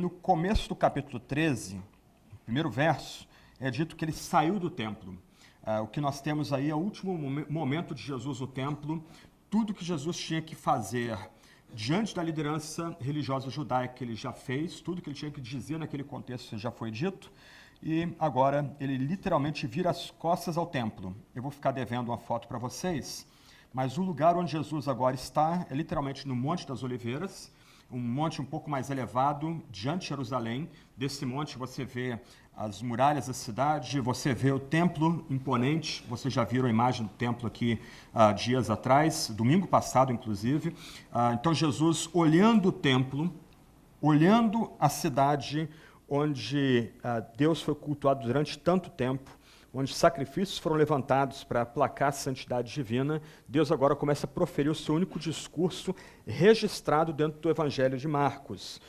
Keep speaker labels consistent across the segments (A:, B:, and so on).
A: No começo do capítulo 13, no primeiro verso, é dito que ele saiu do templo. O que nós temos aí é o último momento de Jesus no templo, tudo que Jesus tinha que fazer diante da liderança religiosa judaica ele já fez, tudo que ele tinha que dizer naquele contexto já foi dito, e agora ele literalmente vira as costas ao templo. Eu vou ficar devendo uma foto para vocês, mas o lugar onde Jesus agora está é literalmente no Monte das Oliveiras, um monte um pouco mais elevado, diante de Jerusalém. Desse monte você vê as muralhas da cidade, você vê o templo imponente, vocês já viram a imagem do templo aqui dias atrás, domingo passado inclusive. Então Jesus olhando o templo, olhando a cidade onde Deus foi cultuado durante tanto tempo, onde sacrifícios foram levantados para aplacar a santidade divina, Deus agora começa a proferir o seu único discurso registrado dentro do Evangelho de Marcos.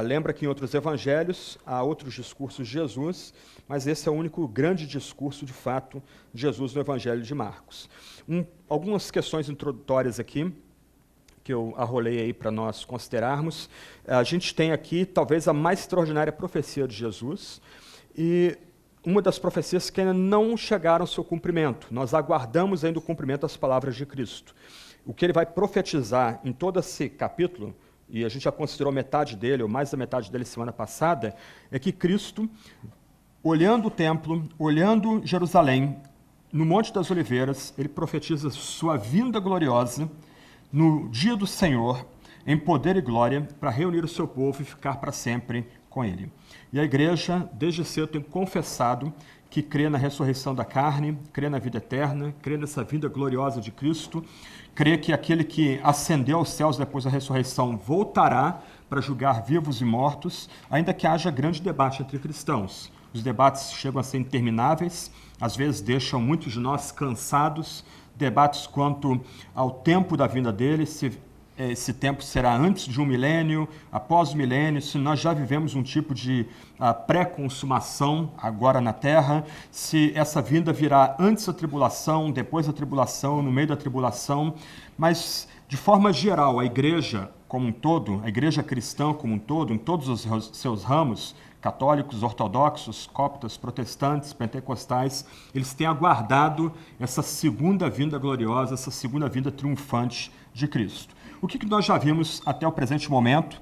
A: Lembra que em outros evangelhos há outros discursos de Jesus, mas esse é o único grande discurso, de fato, de Jesus no Evangelho de Marcos. Algumas questões introdutórias aqui, que eu arrolei aí para nós considerarmos. A gente tem aqui, talvez, a mais extraordinária profecia de Jesus, e uma das profecias que ainda não chegaram ao seu cumprimento. Nós aguardamos ainda o cumprimento das palavras de Cristo. O que ele vai profetizar em todo esse capítulo, e a gente já considerou metade dele, ou mais da metade dele semana passada, é que Cristo, olhando o templo, olhando Jerusalém, no Monte das Oliveiras, ele profetiza sua vinda gloriosa no dia do Senhor, em poder e glória, para reunir o seu povo e ficar para sempre com ele. E a igreja, desde cedo, tem confessado que crê na ressurreição da carne, crê na vida eterna, crê nessa vida gloriosa de Cristo, crê que aquele que ascendeu aos céus depois da ressurreição voltará para julgar vivos e mortos, ainda que haja grande debate entre cristãos. Os debates chegam a ser intermináveis, às vezes deixam muitos de nós cansados, debates quanto ao tempo da vinda dele, se esse tempo será antes de um milênio, após o milênio, se nós já vivemos um tipo de pré-consumação agora na Terra, se essa vinda virá antes da tribulação, depois da tribulação, no meio da tribulação, mas de forma geral, a igreja como um todo, a igreja cristã como um todo, em todos os seus ramos, católicos, ortodoxos, coptas, protestantes, pentecostais, eles têm aguardado essa segunda vinda gloriosa, essa segunda vinda triunfante de Cristo. O que nós já vimos até o presente momento,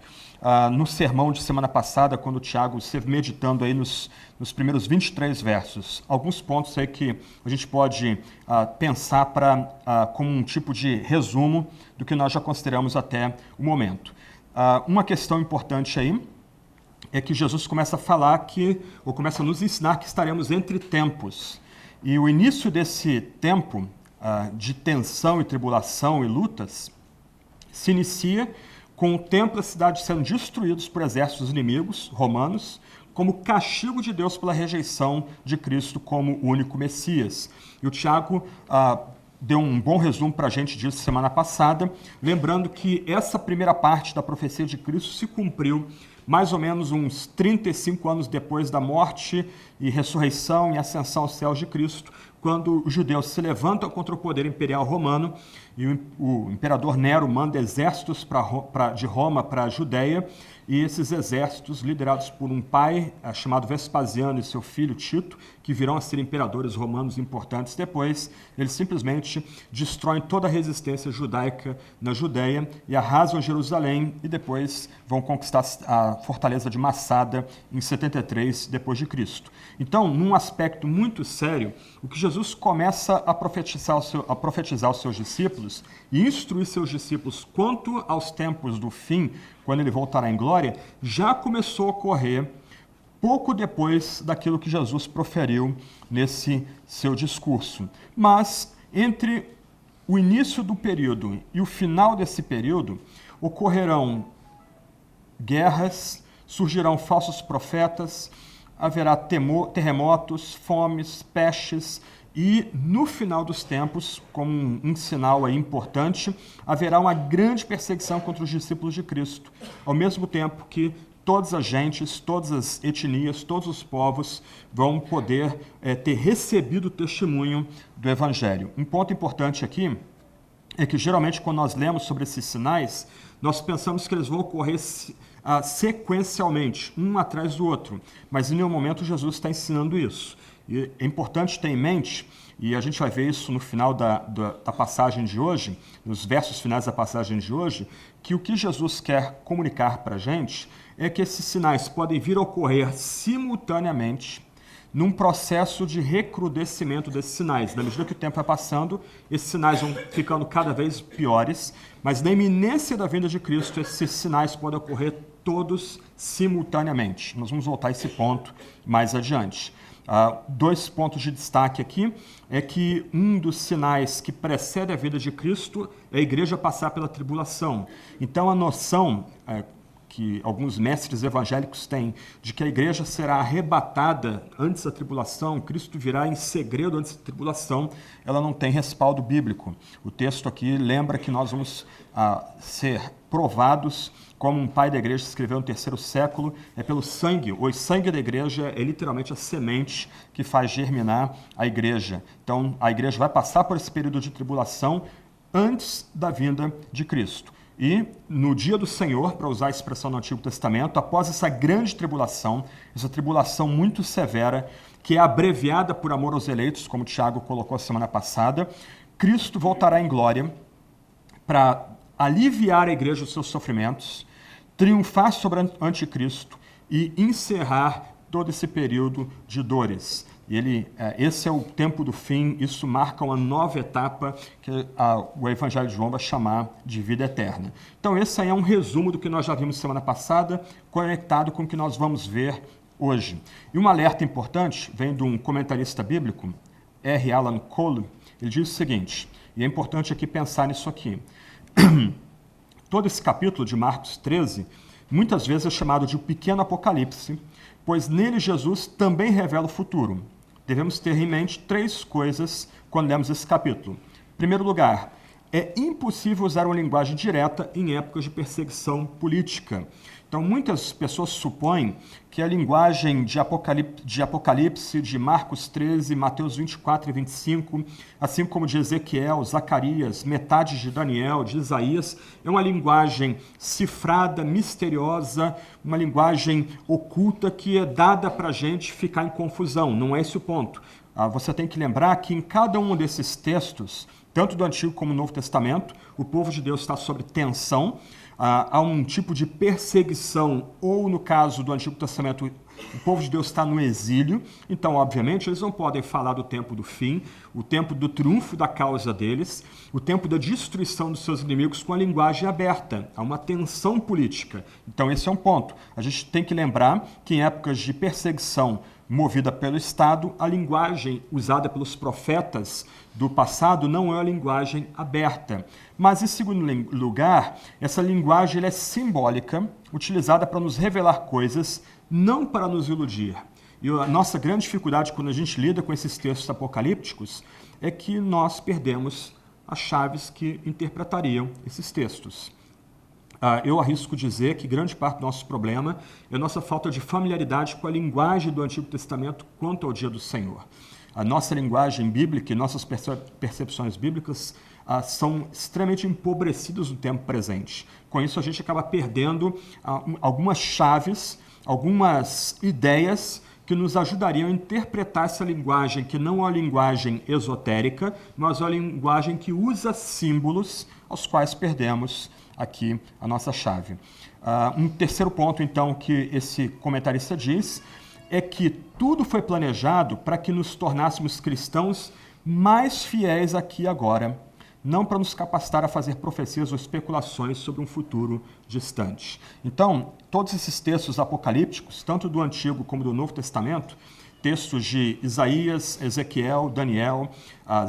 A: no sermão de semana passada, quando o Tiago esteve meditando aí nos primeiros 23 versos. Alguns pontos aí que a gente pode pensar como um tipo de resumo do que nós já consideramos até o momento. Uma questão importante aí é que Jesus começa a falar ou começa a nos ensinar que estaremos entre tempos. E o início desse tempo de tensão e tribulação e lutas se inicia com o templo e a cidade sendo destruídos por exércitos inimigos romanos, como castigo de Deus pela rejeição de Cristo como o único Messias. E o Tiago deu um bom resumo para a gente disso semana passada, lembrando que essa primeira parte da profecia de Cristo se cumpriu mais ou menos uns 35 anos depois da morte e ressurreição e ascensão aos céus de Cristo, quando os judeus se levantam contra o poder imperial romano e o imperador Nero manda exércitos de Roma para a Judéia, e esses exércitos, liderados por um pai chamado Vespasiano e seu filho Tito, que virão a ser imperadores romanos importantes depois, eles simplesmente destroem toda a resistência judaica na Judéia e arrasam Jerusalém, e depois vão conquistar a fortaleza de Massada em 73 depois de Cristo. Então, num aspecto muito sério, o que Jesus começa a profetizar aos seus discípulos e instruir seus discípulos quanto aos tempos do fim, quando ele voltará em glória, já começou a ocorrer pouco depois daquilo que Jesus proferiu nesse seu discurso. Mas, entre o início do período e o final desse período, ocorrerão guerras, surgirão falsos profetas, haverá terremotos, fomes, pestes, e no final dos tempos, como um sinal aí importante, haverá uma grande perseguição contra os discípulos de Cristo, ao mesmo tempo que todas as gentes, todas as etnias, todos os povos vão poder ter recebido o testemunho do Evangelho. Um ponto importante aqui é que, geralmente, quando nós lemos sobre esses sinais, nós pensamos que eles vão ocorrer sequencialmente, um atrás do outro. Mas em nenhum momento Jesus está ensinando isso. E é importante ter em mente, e a gente vai ver isso no final da passagem de hoje, nos versos finais da passagem de hoje, que o que Jesus quer comunicar para a gente é que esses sinais podem vir a ocorrer simultaneamente num processo de recrudescimento desses sinais. Na medida que o tempo vai passando, esses sinais vão ficando cada vez piores, mas na iminência da vinda de Cristo, esses sinais podem ocorrer todos simultaneamente. Nós vamos voltar a esse ponto mais adiante. Dois pontos de destaque aqui é que um dos sinais que precede a vida de Cristo é a igreja passar pela tribulação. Então, a noção que alguns mestres evangélicos têm de que a igreja será arrebatada antes da tribulação, Cristo virá em segredo antes da tribulação, ela não tem respaldo bíblico. O texto aqui lembra que nós vamos ser provados, como um pai da igreja escreveu no 3º século, é pelo sangue. O sangue da igreja é literalmente a semente que faz germinar a igreja. Então, a igreja vai passar por esse período de tribulação antes da vinda de Cristo. E no dia do Senhor, para usar a expressão no Antigo Testamento, após essa grande tribulação, essa tribulação muito severa, que é abreviada por amor aos eleitos, como o Tiago colocou a semana passada, Cristo voltará em glória para aliviar a igreja dos seus sofrimentos, triunfar sobre o anticristo e encerrar todo esse período de dores. Esse é o tempo do fim, isso marca uma nova etapa que o Evangelho de João vai chamar de vida eterna. Então, esse aí é um resumo do que nós já vimos semana passada, conectado com o que nós vamos ver hoje. E um alerta importante vem de um comentarista bíblico, R. Alan Cole. Ele diz o seguinte, e é importante aqui pensar nisso aqui. Todo esse capítulo de Marcos 13, muitas vezes é chamado de o pequeno apocalipse, pois nele Jesus também revela o futuro. Devemos ter em mente 3 coisas quando lemos esse capítulo. Em primeiro lugar, é impossível usar uma linguagem direta em épocas de perseguição política. Então, muitas pessoas supõem que a linguagem de Apocalipse, de Marcos 13, Mateus 24 e 25, assim como de Ezequiel, Zacarias, metade de Daniel, de Isaías, é uma linguagem cifrada, misteriosa, uma linguagem oculta que é dada para a gente ficar em confusão. Não é esse o ponto. Você tem que lembrar que em cada um desses textos, tanto do Antigo como do Novo Testamento, o povo de Deus está sob tensão, há um tipo de perseguição, ou no caso do Antigo Testamento, o povo de Deus está no exílio, então, obviamente, eles não podem falar do tempo do fim, o tempo do triunfo da causa deles, o tempo da destruição dos seus inimigos com a linguagem aberta, há uma tensão política. Então, esse é um ponto. A gente tem que lembrar que em épocas de perseguição movida pelo Estado, a linguagem usada pelos profetas do passado não é a linguagem aberta. Mas, em segundo lugar, essa linguagem é simbólica, utilizada para nos revelar coisas, não para nos iludir. E a nossa grande dificuldade quando a gente lida com esses textos apocalípticos é que nós perdemos as chaves que interpretariam esses textos. Eu arrisco dizer que grande parte do nosso problema é a nossa falta de familiaridade com a linguagem do Antigo Testamento quanto ao dia do Senhor. A nossa linguagem bíblica e nossas percepções bíblicas são extremamente empobrecidas no tempo presente. Com isso, a gente acaba perdendo algumas chaves, algumas ideias que nos ajudariam a interpretar essa linguagem, que não é uma linguagem esotérica, mas é uma linguagem que usa símbolos aos quais perdemos aqui a nossa chave. Um terceiro ponto, então, que esse comentarista diz é que tudo foi planejado para que nos tornássemos cristãos mais fiéis aqui e agora, não para nos capacitar a fazer profecias ou especulações sobre um futuro distante. Então, todos esses textos apocalípticos, tanto do Antigo como do Novo Testamento, textos de Isaías, Ezequiel, Daniel,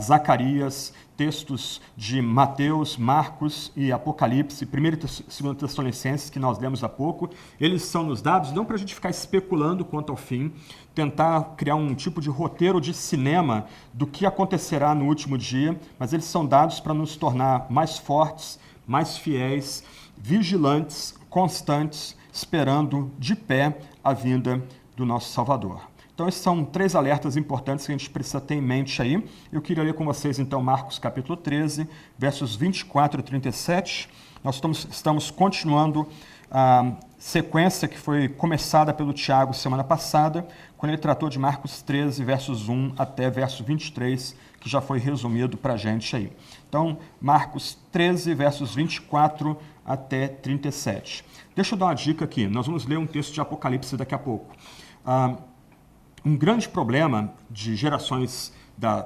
A: Zacarias, textos de Mateus, Marcos e Apocalipse, 1 e 2 Tessalonicenses, que nós lemos há pouco, eles são nos dados não para a gente ficar especulando quanto ao fim, tentar criar um tipo de roteiro de cinema do que acontecerá no último dia, mas eles são dados para nos tornar mais fortes, mais fiéis, vigilantes, constantes, esperando de pé a vinda do nosso Salvador. Então, esses são 3 alertas importantes que a gente precisa ter em mente aí. Eu queria ler com vocês, então, Marcos capítulo 13, versos 24 e 37. Nós estamos continuando a sequência que foi começada pelo Tiago semana passada, quando ele tratou de Marcos 13, versos 1 até verso 23, que já foi resumido para a gente aí. Então, Marcos 13, versos 24 até 37. Deixa eu dar uma dica aqui. Nós vamos ler um texto de Apocalipse daqui a pouco. Um grande problema de gerações,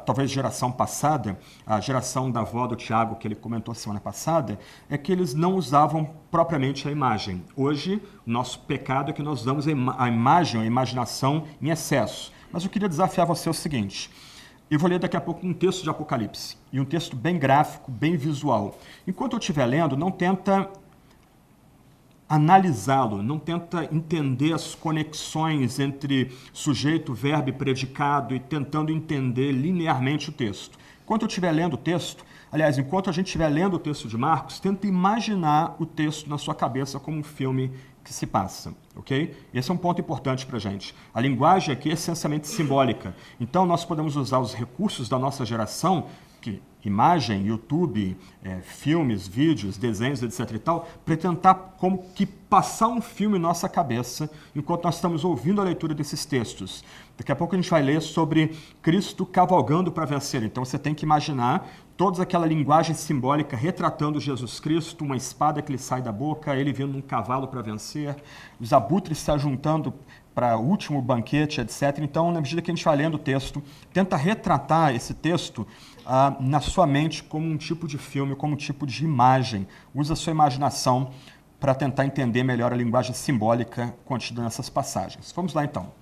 A: talvez geração passada, a geração da avó do Tiago, que ele comentou semana passada, é que eles não usavam propriamente a imagem. Hoje, o nosso pecado é que nós usamos a imagem, a imaginação em excesso. Mas eu queria desafiar você o seguinte: eu vou ler daqui a pouco um texto de Apocalipse, e um texto bem gráfico, bem visual. Enquanto eu estiver lendo, não tenta analisá-lo, não tenta entender as conexões entre sujeito, verbo e predicado e tentando entender linearmente o texto. Enquanto eu estiver lendo o texto, aliás, enquanto a gente estiver lendo o texto de Marcos, tenta imaginar o texto na sua cabeça como um filme que se passa, ok? Esse é um ponto importante para a gente. A linguagem aqui é essencialmente simbólica. Então, nós podemos usar os recursos da nossa geração, que imagem, YouTube, filmes, vídeos, desenhos, etc. e tal, para tentar como que passar um filme em nossa cabeça enquanto nós estamos ouvindo a leitura desses textos. Daqui a pouco a gente vai ler sobre Cristo cavalgando para vencer. Então você tem que imaginar toda aquela linguagem simbólica retratando Jesus Cristo, uma espada que lhe sai da boca, ele vindo num cavalo para vencer, os abutres se ajuntando para o último banquete, etc. Então, na medida que a gente vai lendo o texto, tenta retratar esse texto na sua mente como um tipo de filme, como um tipo de imagem. Usa a sua imaginação para tentar entender melhor a linguagem simbólica contida nessas passagens. Vamos lá, então.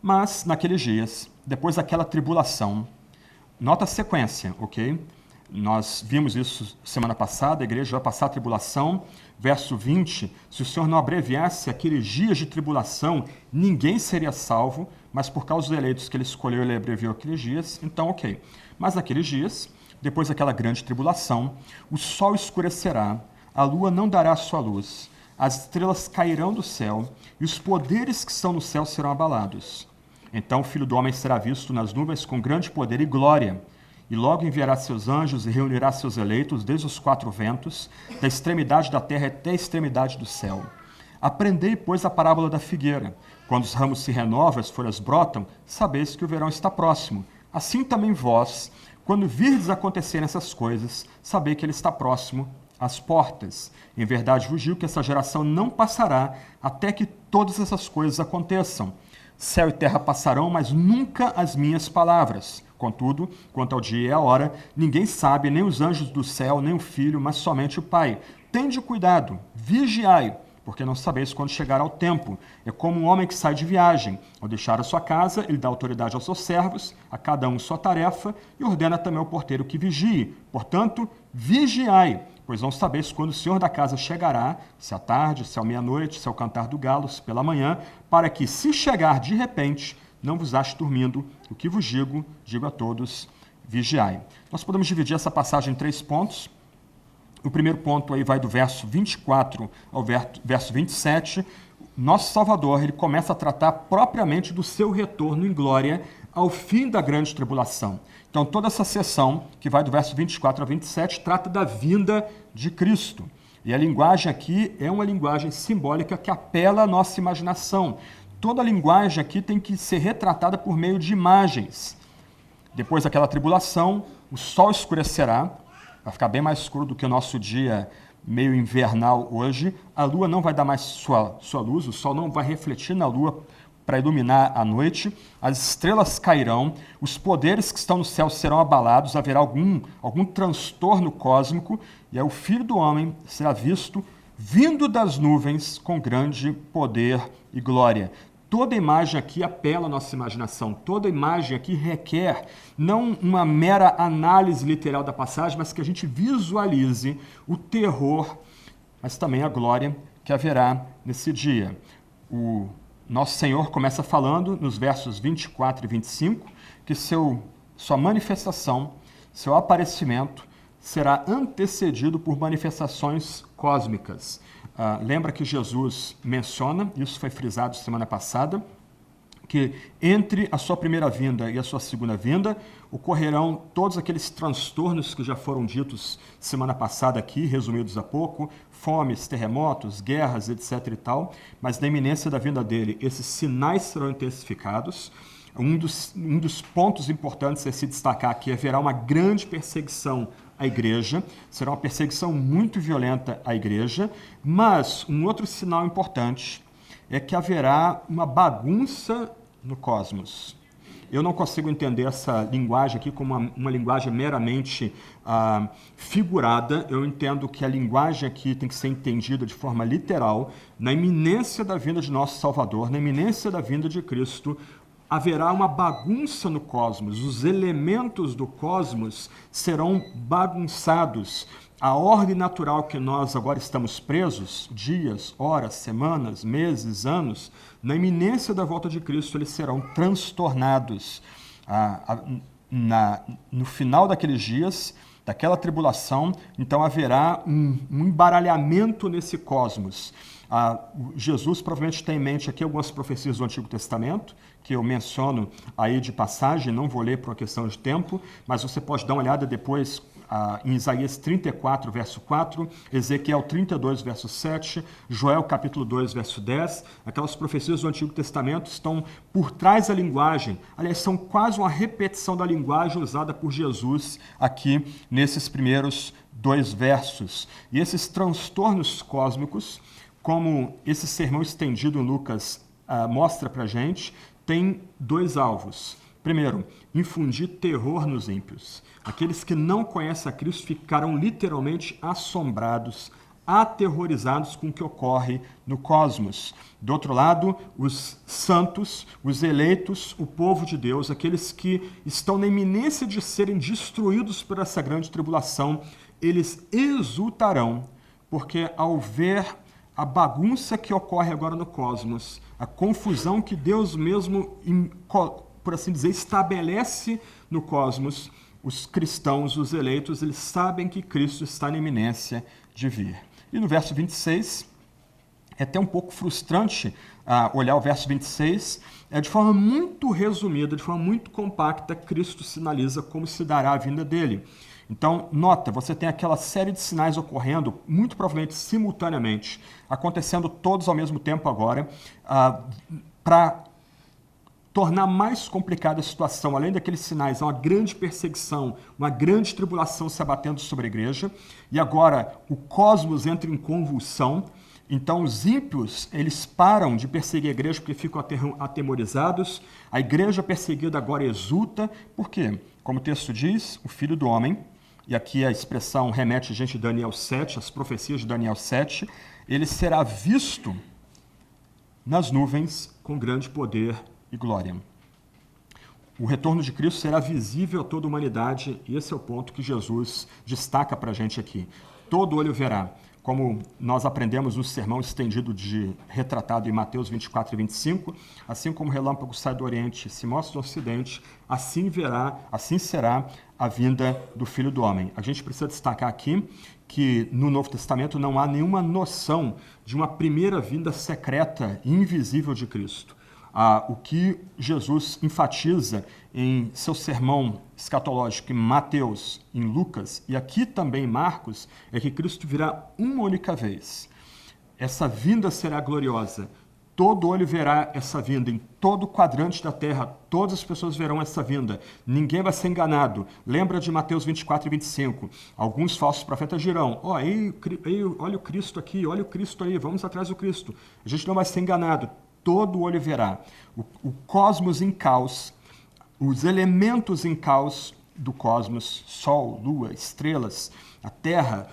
A: Mas, naqueles dias, depois daquela tribulação, nota a sequência, ok? Nós vimos isso semana passada, a igreja vai passar a tribulação. Verso 20, se o Senhor não abreviasse aqueles dias de tribulação, ninguém seria salvo, mas por causa dos eleitos que ele escolheu, ele abreviou aqueles dias, então ok. Mas naqueles dias, depois daquela grande tribulação, o sol escurecerá, a lua não dará a sua luz, as estrelas cairão do céu, e os poderes que estão no céu serão abalados. Então o Filho do Homem será visto nas nuvens com grande poder e glória, e logo enviará seus anjos e reunirá seus eleitos desde os quatro ventos, da extremidade da terra até a extremidade do céu. Aprendei, pois, a parábola da figueira. Quando os ramos se renovam, as folhas brotam, sabeis que o verão está próximo. Assim também vós, quando virdes acontecerem essas coisas, sabei que ele está próximo às portas. Em verdade vos digo que essa geração não passará até que todas essas coisas aconteçam. Céu e terra passarão, mas nunca as minhas palavras. Contudo, quanto ao dia e à hora, ninguém sabe, nem os anjos do céu, nem o Filho, mas somente o Pai. Tende cuidado, vigiai, porque não sabeis quando chegará o tempo. É como um homem que sai de viagem. Ao deixar a sua casa, ele dá autoridade aos seus servos, a cada um sua tarefa, e ordena também ao porteiro que vigie. Portanto, vigiai, pois não sabeis quando o Senhor da casa chegará, se à tarde, se à meia-noite, se ao cantar do galo, se pela manhã, para que, se chegar de repente, não vos ache dormindo. O que vos digo a todos, vigiai. Nós podemos dividir essa passagem em 3 pontos. O primeiro ponto aí vai do verso 24 ao verso 27. Nosso Salvador, ele começa a tratar propriamente do seu retorno em glória ao fim da grande tribulação. Então, toda essa sessão, que vai do verso 24 ao 27, trata da vinda de Cristo. E a linguagem aqui é uma linguagem simbólica que apela à nossa imaginação. Toda a linguagem aqui tem que ser retratada por meio de imagens. Depois daquela tribulação, o sol escurecerá, vai ficar bem mais escuro do que o nosso dia meio invernal hoje. A lua não vai dar mais sua luz, o sol não vai refletir na lua para iluminar a noite. As estrelas cairão, os poderes que estão no céu serão abalados, haverá algum transtorno cósmico, e aí o Filho do Homem será visto vindo das nuvens com grande poder e glória. Toda imagem aqui apela à nossa imaginação. Toda imagem aqui requer não uma mera análise literal da passagem, mas que a gente visualize o terror, mas também a glória que haverá nesse dia. O nosso Senhor começa falando nos versos 24 e 25 que sua manifestação, seu aparecimento, será antecedido por manifestações cósmicas. Lembra que Jesus menciona, isso foi frisado semana passada, que entre a sua primeira vinda e a sua segunda vinda ocorrerão todos aqueles transtornos que já foram ditos semana passada aqui, resumidos há pouco, fomes, terremotos, guerras, etc. e tal, mas na iminência da vinda dele, esses sinais serão intensificados. Um dos pontos importantes a se destacar aqui é que haverá uma grande perseguição à igreja, será uma perseguição muito violenta à igreja, mas um outro sinal importante é que haverá uma bagunça no cosmos. Eu não consigo entender essa linguagem aqui como uma linguagem meramente figurada. Eu entendo que a linguagem aqui tem que ser entendida de forma literal. Na iminência da vinda de nosso Salvador, na iminência da vinda de Cristo, haverá uma bagunça no cosmos. Os elementos do cosmos serão bagunçados. A ordem natural que nós agora estamos presos, dias, horas, semanas, meses, anos, na iminência da volta de Cristo, eles serão transtornados. No final daqueles dias, daquela tribulação, então haverá um embaralhamento nesse cosmos. Jesus provavelmente tem em mente aqui algumas profecias do Antigo Testamento, que eu menciono aí de passagem, não vou ler por uma questão de tempo, mas você pode dar uma olhada depois em Isaías 34, verso 4, Ezequiel 32, verso 7, Joel capítulo 2, verso 10. Aquelas profecias do Antigo Testamento estão por trás da linguagem, aliás, são quase uma repetição da linguagem usada por Jesus aqui nesses primeiros 2 versos. E esses transtornos cósmicos, como esse sermão estendido em Lucas mostra para a gente, tem 2 alvos. Primeiro, infundir terror nos ímpios. Aqueles que não conhecem a Cristo ficarão literalmente assombrados, aterrorizados com o que ocorre no cosmos. Do outro lado, os santos, os eleitos, o povo de Deus, aqueles que estão na iminência de serem destruídos por essa grande tribulação, eles exultarão, porque ao ver a bagunça que ocorre agora no cosmos, a confusão que Deus mesmo, por assim dizer, estabelece no cosmos, os cristãos, os eleitos, eles sabem que Cristo está na iminência de vir. E no verso 26, é até um pouco frustrante olhar o verso 26, de forma muito resumida, de forma muito compacta, Cristo sinaliza como se dará a vinda dele. Então, nota, você tem aquela série de sinais ocorrendo, muito provavelmente simultaneamente, acontecendo todos ao mesmo tempo agora, para tornar mais complicada a situação. Além daqueles sinais, há uma grande perseguição, uma grande tribulação se abatendo sobre a igreja, e agora o cosmos entra em convulsão. Então, os ímpios, eles param de perseguir a igreja porque ficam atemorizados. A igreja perseguida agora exulta. Por quê? Como o texto diz, o Filho do Homem, e aqui a expressão remete a gente de Daniel 7, as profecias de Daniel 7, ele será visto nas nuvens com grande poder e glória. O retorno de Cristo será visível a toda a humanidade, e esse é o ponto que Jesus destaca para a gente aqui. Todo olho verá. Como nós aprendemos no sermão estendido retratado em Mateus 24 e 25, assim como o relâmpago sai do Oriente e se mostra no Ocidente, assim será a vinda do Filho do Homem. A gente precisa destacar aqui que no Novo Testamento não há nenhuma noção de uma primeira vinda secreta e invisível de Cristo. O que Jesus enfatiza em seu sermão escatológico em Mateus, em Lucas e aqui também em Marcos, é que Cristo virá uma única vez. Essa vinda será gloriosa. Todo olho verá essa vinda, em todo quadrante da terra, todas as pessoas verão essa vinda. Ninguém vai ser enganado. Lembra de Mateus 24 e 25. Alguns falsos profetas dirão, olha o Cristo aqui, olha o Cristo aí, vamos atrás do Cristo. A gente não vai ser enganado. Todo olho verá. O cosmos em caos, os elementos em caos do cosmos, Sol, Lua, estrelas, a Terra,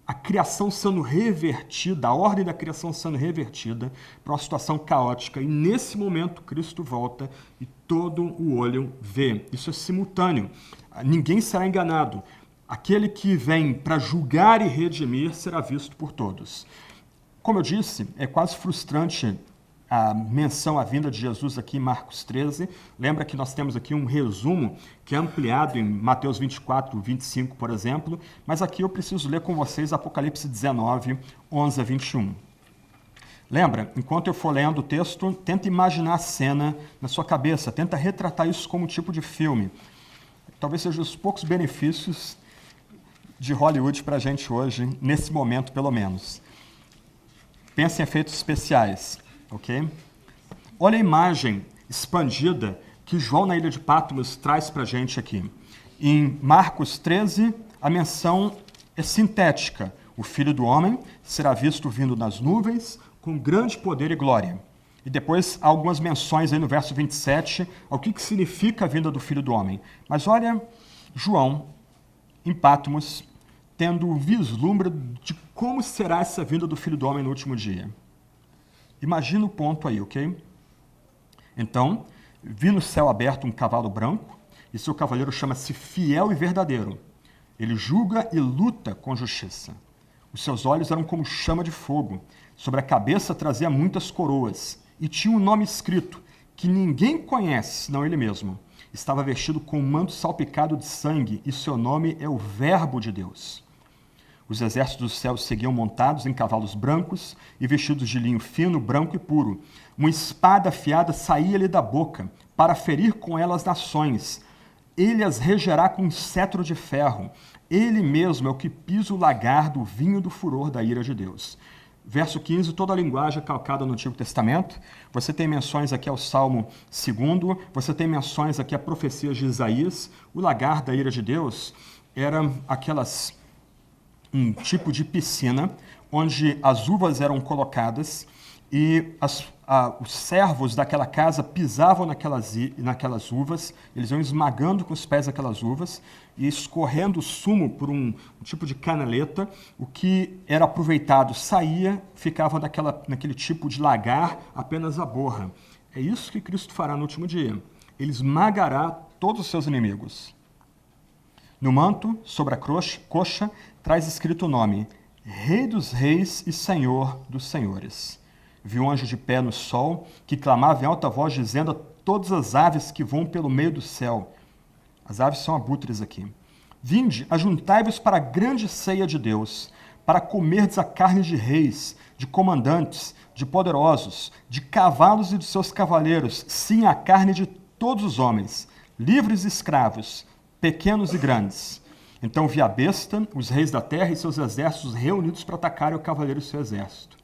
A: a criação sendo revertida, a ordem da criação sendo revertida para uma situação caótica. E nesse momento Cristo volta e todo o olho vê. Isso é simultâneo. Ninguém será enganado. Aquele que vem para julgar e redimir será visto por todos. Como eu disse, é quase frustrante a menção à vinda de Jesus aqui em Marcos 13. Lembra que nós temos aqui um resumo que é ampliado em Mateus 24, 25, por exemplo, mas aqui eu preciso ler com vocês Apocalipse 19, 11 a 21. Lembra? Enquanto eu for lendo o texto, tenta imaginar a cena na sua cabeça, tenta retratar isso como um tipo de filme. Talvez seja os poucos benefícios de Hollywood para a gente hoje, nesse momento pelo menos. Pense em efeitos especiais, ok? Olha a imagem expandida que João na ilha de Patmos traz para a gente aqui. Em Marcos 13, a menção é sintética. O Filho do Homem será visto vindo nas nuvens com grande poder e glória. E depois há algumas menções aí no verso 27 ao que significa a vinda do Filho do Homem. Mas olha João, em Patmos, tendo o vislumbre de como será essa vinda do Filho do Homem no último dia. Imagina o ponto aí, ok? Então, vi no céu aberto um cavalo branco, e seu cavaleiro chama-se Fiel e Verdadeiro. Ele julga e luta com justiça. Os seus olhos eram como chama de fogo. Sobre a cabeça trazia muitas coroas, e tinha um nome escrito, que ninguém conhece, senão ele mesmo. Estava vestido com um manto salpicado de sangue, e seu nome é o Verbo de Deus. Os exércitos dos céus seguiam montados em cavalos brancos e vestidos de linho fino, branco e puro. Uma espada afiada saía-lhe da boca, para ferir com ela as nações. Ele as regerá com um cetro de ferro. Ele mesmo é o que pisa o lagar do vinho do furor da ira de Deus. Verso 15, toda a linguagem é calcada no Antigo Testamento. Você tem menções aqui ao Salmo 2, você tem menções aqui a profecias de Isaías. O lagar da ira de Deus era um tipo de piscina onde as uvas eram colocadas e os servos daquela casa pisavam naquelas uvas, eles iam esmagando com os pés aquelas uvas e escorrendo o sumo por um tipo de canaleta, o que era aproveitado saía, ficava naquele tipo de lagar apenas a borra. É isso que Cristo fará no último dia. Ele esmagará todos os seus inimigos. No manto, sobre a coxa, traz escrito o nome, Rei dos Reis e Senhor dos Senhores. Viu um anjo de pé no sol, que clamava em alta voz, dizendo a todas as aves que voam pelo meio do céu. As aves são abutres aqui. Vinde, ajuntai-vos para a grande ceia de Deus, para comerdes a carne de reis, de comandantes, de poderosos, de cavalos e de seus cavaleiros, sim, a carne de todos os homens, livres e escravos, pequenos e grandes. Então vi a besta, os reis da terra e seus exércitos reunidos para atacarem o cavaleiro e seu exército.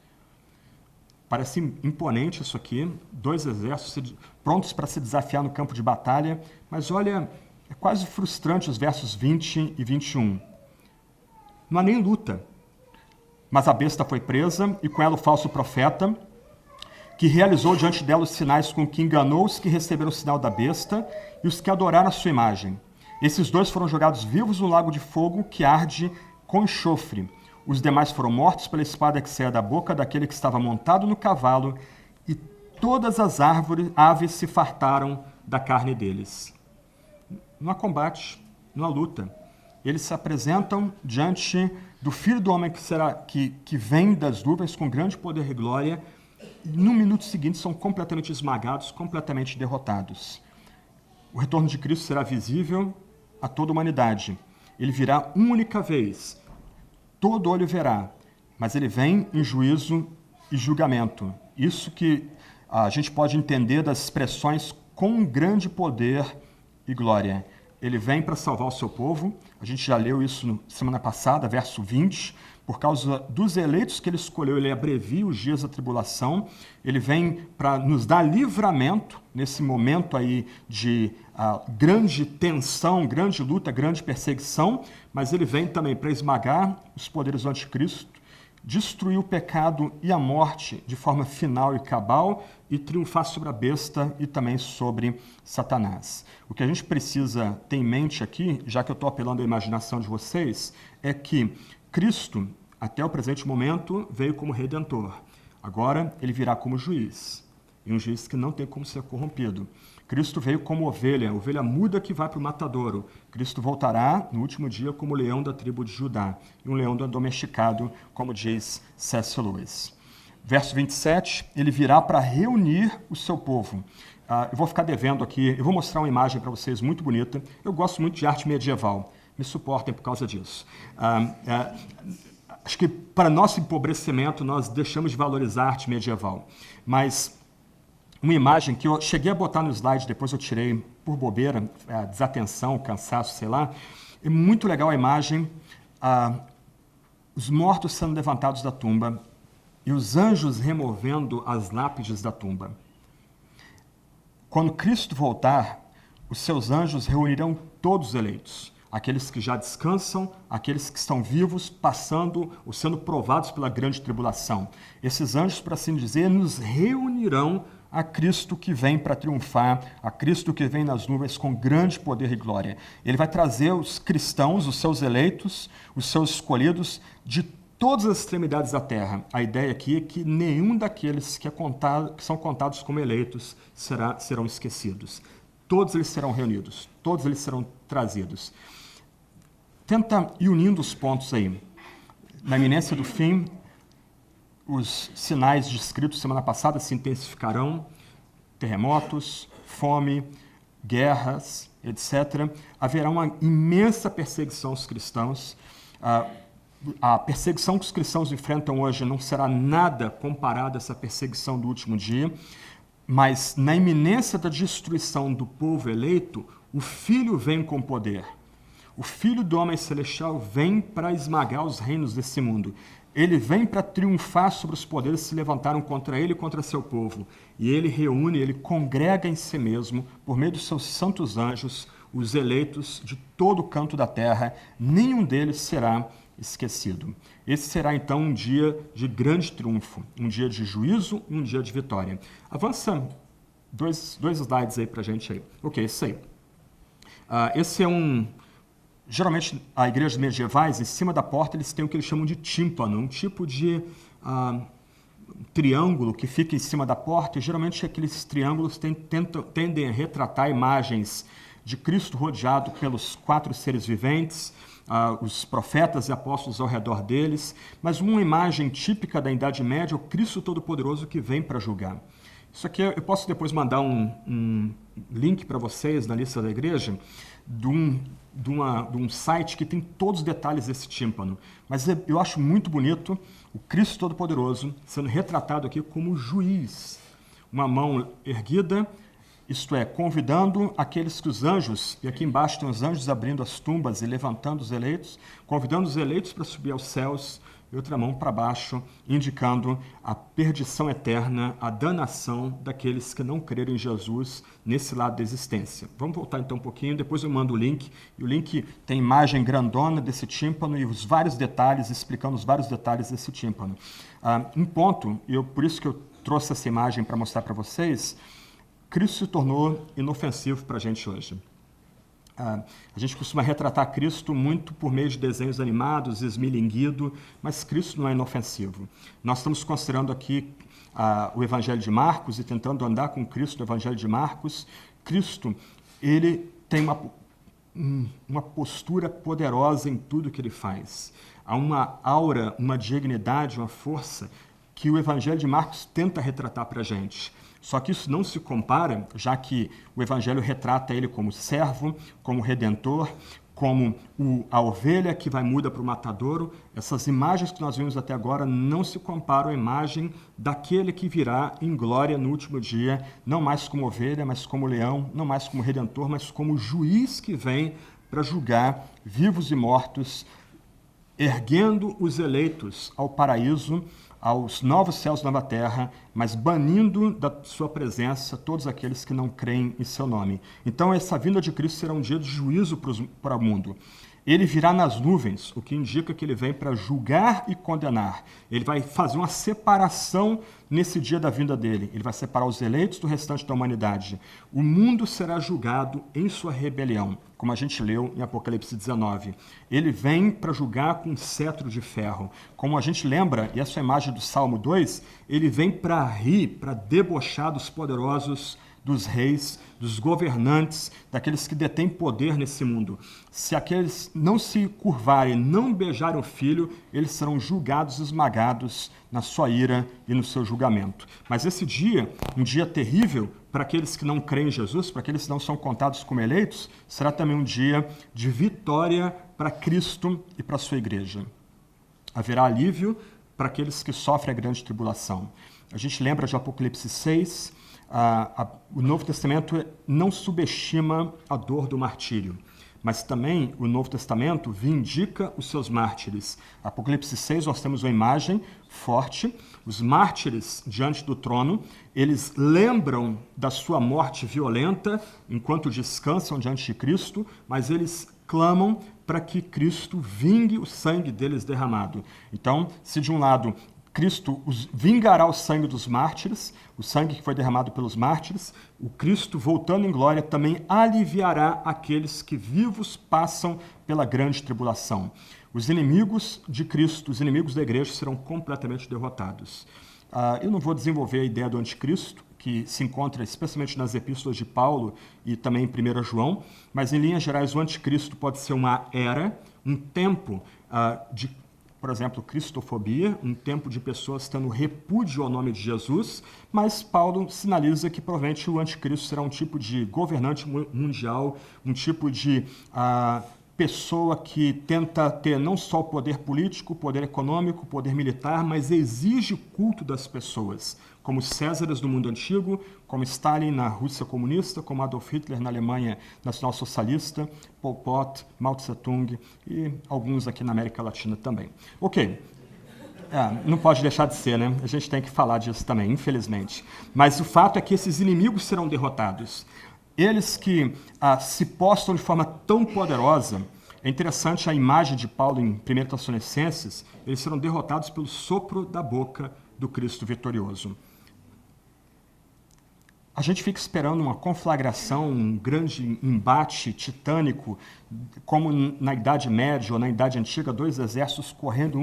A: Parece imponente isso aqui, 2 exércitos prontos para se desafiar no campo de batalha, mas olha, é quase frustrante os versos 20 e 21. Não há nem luta, mas a besta foi presa e com ela o falso profeta, que realizou diante dela os sinais com que enganou os que receberam o sinal da besta e os que adoraram a sua imagem. Esses 2 foram jogados vivos no lago de fogo que arde com enxofre. Os demais foram mortos pela espada que saía da boca daquele que estava montado no cavalo, e todas as aves se fartaram da carne deles. Não há combate, não há luta. Eles se apresentam diante do Filho do Homem que vem das nuvens com grande poder e glória, e no minuto seguinte são completamente esmagados, completamente derrotados. O retorno de Cristo será visível a toda a humanidade. Ele virá uma única vez. Todo olho verá, mas ele vem em juízo e julgamento. Isso que a gente pode entender das expressões com grande poder e glória. Ele vem para salvar o seu povo. A gente já leu isso semana passada, verso 20. Por causa dos eleitos que ele escolheu, ele abrevia os dias da tribulação. Ele vem para nos dar livramento nesse momento aí de grande tensão, grande luta, grande perseguição, mas ele vem também para esmagar os poderes do anticristo, destruir o pecado e a morte de forma final e cabal e triunfar sobre a besta e também sobre Satanás. O que a gente precisa ter em mente aqui, já que eu estou apelando à imaginação de vocês, é que Cristo, até o presente momento, veio como Redentor. Agora, ele virá como juiz, e um juiz que não tem como ser corrompido. Cristo veio como ovelha muda que vai para o matadouro. Cristo voltará no último dia como leão da tribo de Judá, e um leão domesticado, como diz C.S. Lewis. Verso 27, ele virá para reunir o seu povo. Eu vou ficar devendo aqui, eu vou mostrar uma imagem para vocês muito bonita. Eu gosto muito de arte medieval, me suportem por causa disso. Acho que para nosso empobrecimento nós deixamos de valorizar a arte medieval. Mas uma imagem que eu cheguei a botar no slide, depois eu tirei por bobeira, desatenção, cansaço, sei lá. É muito legal a imagem, os mortos sendo levantados da tumba e os anjos removendo as lápides da tumba. Quando Cristo voltar, os seus anjos reunirão todos os eleitos, aqueles que já descansam, aqueles que estão vivos, passando ou sendo provados pela grande tribulação. Esses anjos, por assim dizer, nos reunirão a Cristo que vem para triunfar, a Cristo que vem nas nuvens com grande poder e glória. Ele vai trazer os cristãos, os seus eleitos, os seus escolhidos, de todas as extremidades da terra. A ideia aqui é que nenhum daqueles que são contados como eleitos serão esquecidos. Todos eles serão reunidos, todos eles serão trazidos. Tenta ir unindo os pontos aí. Na iminência do fim, os sinais descritos semana passada se intensificarão, terremotos, fome, guerras, etc. Haverá uma imensa perseguição aos cristãos. A perseguição que os cristãos enfrentam hoje não será nada comparada a essa perseguição do último dia, mas na iminência da destruição do povo eleito, o Filho vem com poder. O Filho do Homem Celestial vem para esmagar os reinos desse mundo. Ele vem para triunfar sobre os poderes que se levantaram contra ele e contra seu povo. E ele reúne, ele congrega em si mesmo, por meio dos seus santos anjos, os eleitos de todo o canto da terra. Nenhum deles será esquecido. Esse será, então, um dia de grande triunfo, um dia de juízo e um dia de vitória. Avança dois slides aí para a gente aí. Ok, isso aí. Esse é geralmente, a igrejas medievais, em cima da porta, eles têm o que eles chamam de tímpano, um tipo de triângulo que fica em cima da porta, e geralmente aqueles triângulos tendem a retratar imagens de Cristo rodeado pelos 4 seres viventes, os profetas e apóstolos ao redor deles, mas uma imagem típica da Idade Média é o Cristo Todo-Poderoso que vem para julgar. Isso aqui eu posso depois mandar um link para vocês na lista da igreja, de um site que tem todos os detalhes desse tímpano. Mas eu acho muito bonito o Cristo Todo-Poderoso sendo retratado aqui como juiz. Uma mão erguida, isto é, convidando aqueles que os anjos, e aqui embaixo tem os anjos abrindo as tumbas e levantando os eleitos, convidando os eleitos para subir aos céus, e outra mão para baixo, indicando a perdição eterna, a danação daqueles que não creram em Jesus nesse lado da existência. Vamos voltar então um pouquinho, depois eu mando o link, e o link tem imagem grandona desse tímpano e os vários detalhes, explicando os vários detalhes desse tímpano. Um ponto, e por isso que eu trouxe essa imagem para mostrar para vocês, Cristo se tornou inofensivo para a gente hoje. A gente costuma retratar Cristo muito por meio de desenhos animados, esmilinguido, mas Cristo não é inofensivo. Nós estamos considerando aqui o Evangelho de Marcos e tentando andar com Cristo no Evangelho de Marcos. Cristo, ele tem uma postura poderosa em tudo que ele faz. Há uma aura, uma dignidade, uma força que o Evangelho de Marcos tenta retratar para a gente. Só que isso não se compara, já que o Evangelho retrata ele como servo, como redentor, como a ovelha que vai muda para o matadouro. Essas imagens que nós vimos até agora não se comparam à imagem daquele que virá em glória no último dia, não mais como ovelha, mas como leão, não mais como redentor, mas como juiz que vem para julgar vivos e mortos, erguendo os eleitos ao paraíso, aos novos céus e nova terra, mas banindo da sua presença todos aqueles que não creem em seu nome. Então, essa vinda de Cristo será um dia de juízo para o mundo. Ele virá nas nuvens, o que indica que ele vem para julgar e condenar. Ele vai fazer uma separação nesse dia da vinda dele. Ele vai separar os eleitos do restante da humanidade. O mundo será julgado em sua rebelião, como a gente leu em Apocalipse 19. Ele vem para julgar com um cetro de ferro. Como a gente lembra, e essa é a imagem do Salmo 2, ele vem para rir, para debochar dos poderosos, dos reis, dos governantes, daqueles que detêm poder nesse mundo. Se aqueles não se curvarem, não beijarem o Filho, eles serão julgados, esmagados na sua ira e no seu julgamento. Mas esse dia, um dia terrível para aqueles que não creem em Jesus, para aqueles que não são contados como eleitos, será também um dia de vitória para Cristo e para a sua igreja. haverá alívio para aqueles que sofrem a grande tribulação. A gente lembra de Apocalipse 6, o Novo Testamento não subestima a dor do martírio, mas também o Novo Testamento vindica os seus mártires. Apocalipse 6, nós temos uma imagem forte. Os mártires diante do trono, eles lembram da sua morte violenta enquanto descansam diante de Cristo, mas eles clamam para que Cristo vingue o sangue deles derramado. Então, se de um lado Cristo vingará o sangue dos mártires, o sangue que foi derramado pelos mártires, o Cristo, voltando em glória, também aliviará aqueles que vivos passam pela grande tribulação. Os inimigos de Cristo, os inimigos da igreja, serão completamente derrotados. Eu não vou desenvolver a ideia do anticristo, que se encontra especialmente nas epístolas de Paulo e também em 1 João, mas em linhas gerais o anticristo pode ser uma era, um tempo de, por exemplo, cristofobia, um tempo de pessoas tendo repúdio ao nome de Jesus, mas Paulo sinaliza que provavelmente o anticristo será um tipo de governante mundial, um tipo de pessoa que tenta ter não só o poder político, o poder econômico, o poder militar, mas exige o culto das pessoas, como os Césares do mundo antigo, como Stalin na Rússia comunista, como Adolf Hitler na Alemanha nacional-socialista, Pol Pot, Mao Tse-tung e alguns aqui na América Latina também. Ok, não pode deixar de ser, né? A gente tem que falar disso também, infelizmente. Mas o fato é que esses inimigos serão derrotados. Eles que se postam de forma tão poderosa, é interessante a imagem de Paulo em 1 Tessalonicenses, eles serão derrotados pelo sopro da boca do Cristo vitorioso. A gente fica esperando uma conflagração, um grande embate titânico, como na Idade Média ou na Idade Antiga, dois exércitos correndo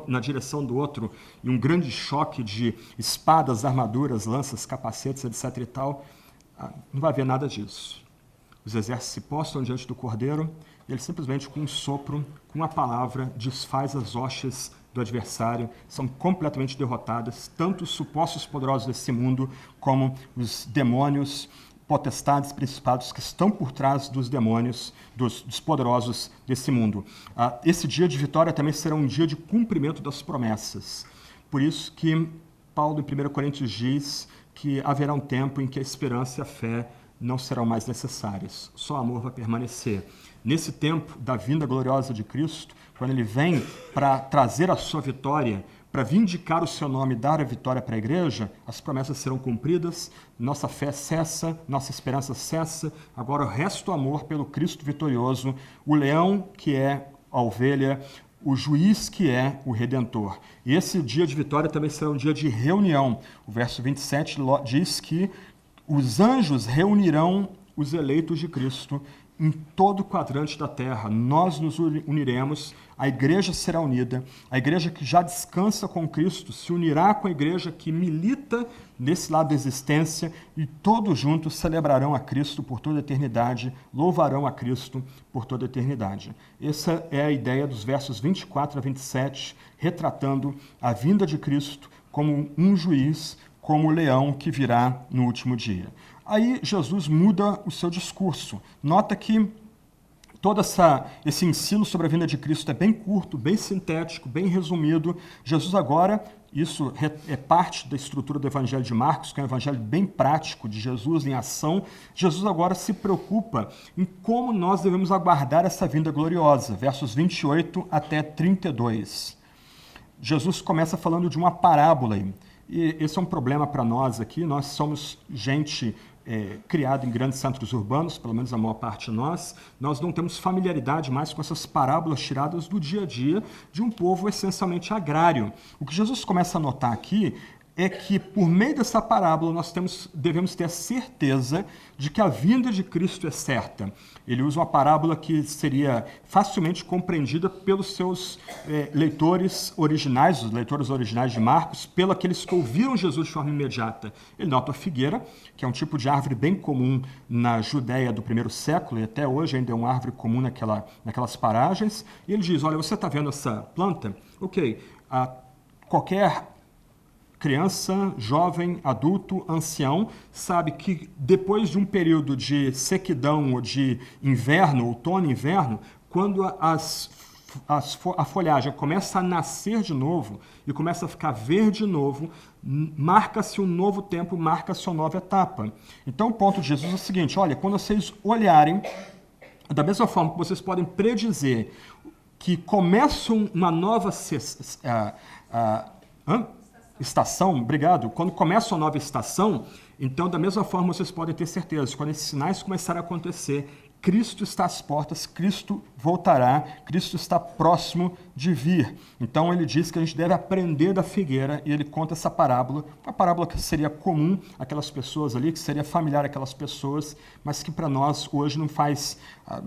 A: na direção do outro, e um grande choque de espadas, armaduras, lanças, capacetes, etc. e tal. Não vai haver nada disso. Os exércitos se postam diante do Cordeiro e ele simplesmente, com um sopro, com uma palavra, desfaz as hostes do adversário, são completamente derrotadas, tanto os supostos poderosos desse mundo, como os demônios, potestades, principados que estão por trás dos demônios, dos poderosos desse mundo. Esse dia de vitória também será um dia de cumprimento das promessas. Por isso que Paulo, em 1 Coríntios, diz que haverá um tempo em que a esperança e a fé não serão mais necessárias, só o amor vai permanecer. Nesse tempo da vinda gloriosa de Cristo, quando ele vem para trazer a sua vitória, para vindicar o seu nome e dar a vitória para a igreja, as promessas serão cumpridas, nossa fé cessa, nossa esperança cessa, agora o resto do amor pelo Cristo vitorioso, o leão que é a ovelha, o juiz que é o Redentor. E esse dia de vitória também será um dia de reunião. O verso 27 diz que os anjos reunirão os eleitos de Cristo em todo o quadrante da terra. Nós nos uniremos, a igreja será unida, a igreja que já descansa com Cristo se unirá com a igreja que milita desse lado da existência e todos juntos celebrarão a Cristo por toda a eternidade, louvarão a Cristo por toda a eternidade. Essa é a ideia dos versos 24 a 27, retratando a vinda de Cristo como um juiz, como o leão que virá no último dia. Aí Jesus muda o seu discurso. Nota que todo esse ensino sobre a vinda de Cristo é bem curto, bem sintético, bem resumido. Jesus agora, isso é parte da estrutura do Evangelho de Marcos, que é um evangelho bem prático de Jesus em ação. Jesus agora se preocupa em como nós devemos aguardar essa vinda gloriosa, versos 28 até 32. Jesus começa falando de uma parábola aí. E esse é um problema para nós aqui. Nós somos gente criada em grandes centros urbanos, pelo menos a maior parte de nós. Nós não temos familiaridade mais com essas parábolas tiradas do dia a dia de um povo essencialmente agrário. O que Jesus começa a notar aqui é que, por meio dessa parábola, nós devemos ter a certeza de que a vinda de Cristo é certa. Ele usa uma parábola que seria facilmente compreendida pelos seus leitores originais, os leitores originais de Marcos, pelos aqueles que ouviram Jesus de forma imediata. Ele nota a figueira, que é um tipo de árvore bem comum na Judéia do primeiro século, e até hoje ainda é uma árvore comum naquelas paragens. E ele diz, olha, você está vendo essa planta? Ok, qualquer criança, jovem, adulto, ancião, sabe que depois de um período de sequidão ou de inverno, outono e inverno, quando as a folhagem começa a nascer de novo e começa a ficar verde de novo, marca-se um novo tempo, marca-se uma nova etapa. Então, o ponto de Jesus é o seguinte: olha, quando vocês olharem, da mesma forma que vocês podem predizer que começa uma nova estação, obrigado, quando começa uma nova estação, então, da mesma forma, vocês podem ter certeza, quando esses sinais começarem a acontecer, Cristo está às portas, Cristo voltará, Cristo está próximo de vir. Então ele diz que a gente deve aprender da figueira e ele conta essa parábola, uma parábola que seria comum àquelas pessoas ali, que seria familiar àquelas pessoas, mas que para nós hoje não faz,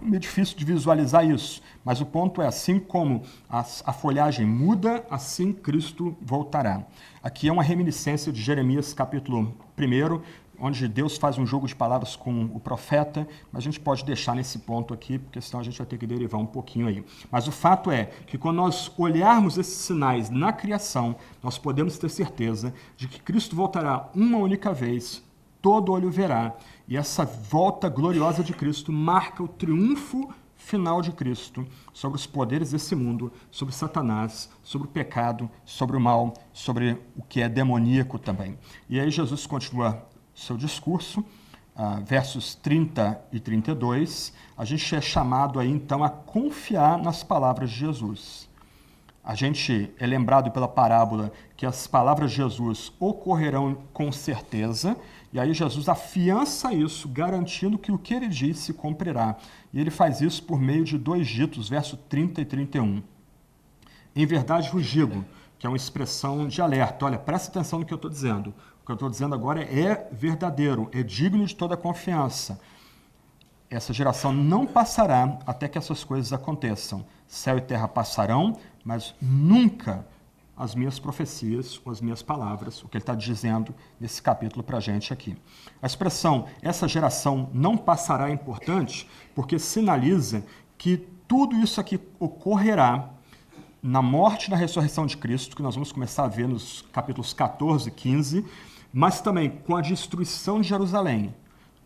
A: meio difícil de visualizar isso. Mas o ponto é, assim como a folhagem muda, assim Cristo voltará. Aqui é uma reminiscência de Jeremias capítulo 1, onde Deus faz um jogo de palavras com o profeta, mas a gente pode deixar nesse ponto aqui, porque senão a gente vai ter que derivar um pouquinho aí. Mas o fato é que quando nós olharmos esses sinais na criação, nós podemos ter certeza de que Cristo voltará uma única vez, todo olho verá, e essa volta gloriosa de Cristo marca o triunfo final de Cristo sobre os poderes desse mundo, sobre Satanás, sobre o pecado, sobre o mal, sobre o que é demoníaco também. E aí Jesus continua seu discurso, versos 30 e 32, a gente é chamado aí então a confiar nas palavras de Jesus. A gente é lembrado pela parábola que as palavras de Jesus ocorrerão com certeza, e aí Jesus afiança isso, garantindo que o que ele disse se cumprirá. E ele faz isso por meio de dois ditos, versos 30 e 31. Em verdade vos digo, que é uma expressão de alerta. Olha, presta atenção no que eu estou dizendo. O que eu estou dizendo agora é verdadeiro, é digno de toda confiança. Essa geração não passará até que essas coisas aconteçam. Céu e terra passarão, mas nunca as minhas profecias ou as minhas palavras, o que ele está dizendo nesse capítulo para a gente aqui. A expressão essa geração não passará é importante porque sinaliza que tudo isso aqui ocorrerá na morte e na ressurreição de Cristo, que nós vamos começar a ver nos capítulos 14 e 15, mas também com a destruição de Jerusalém.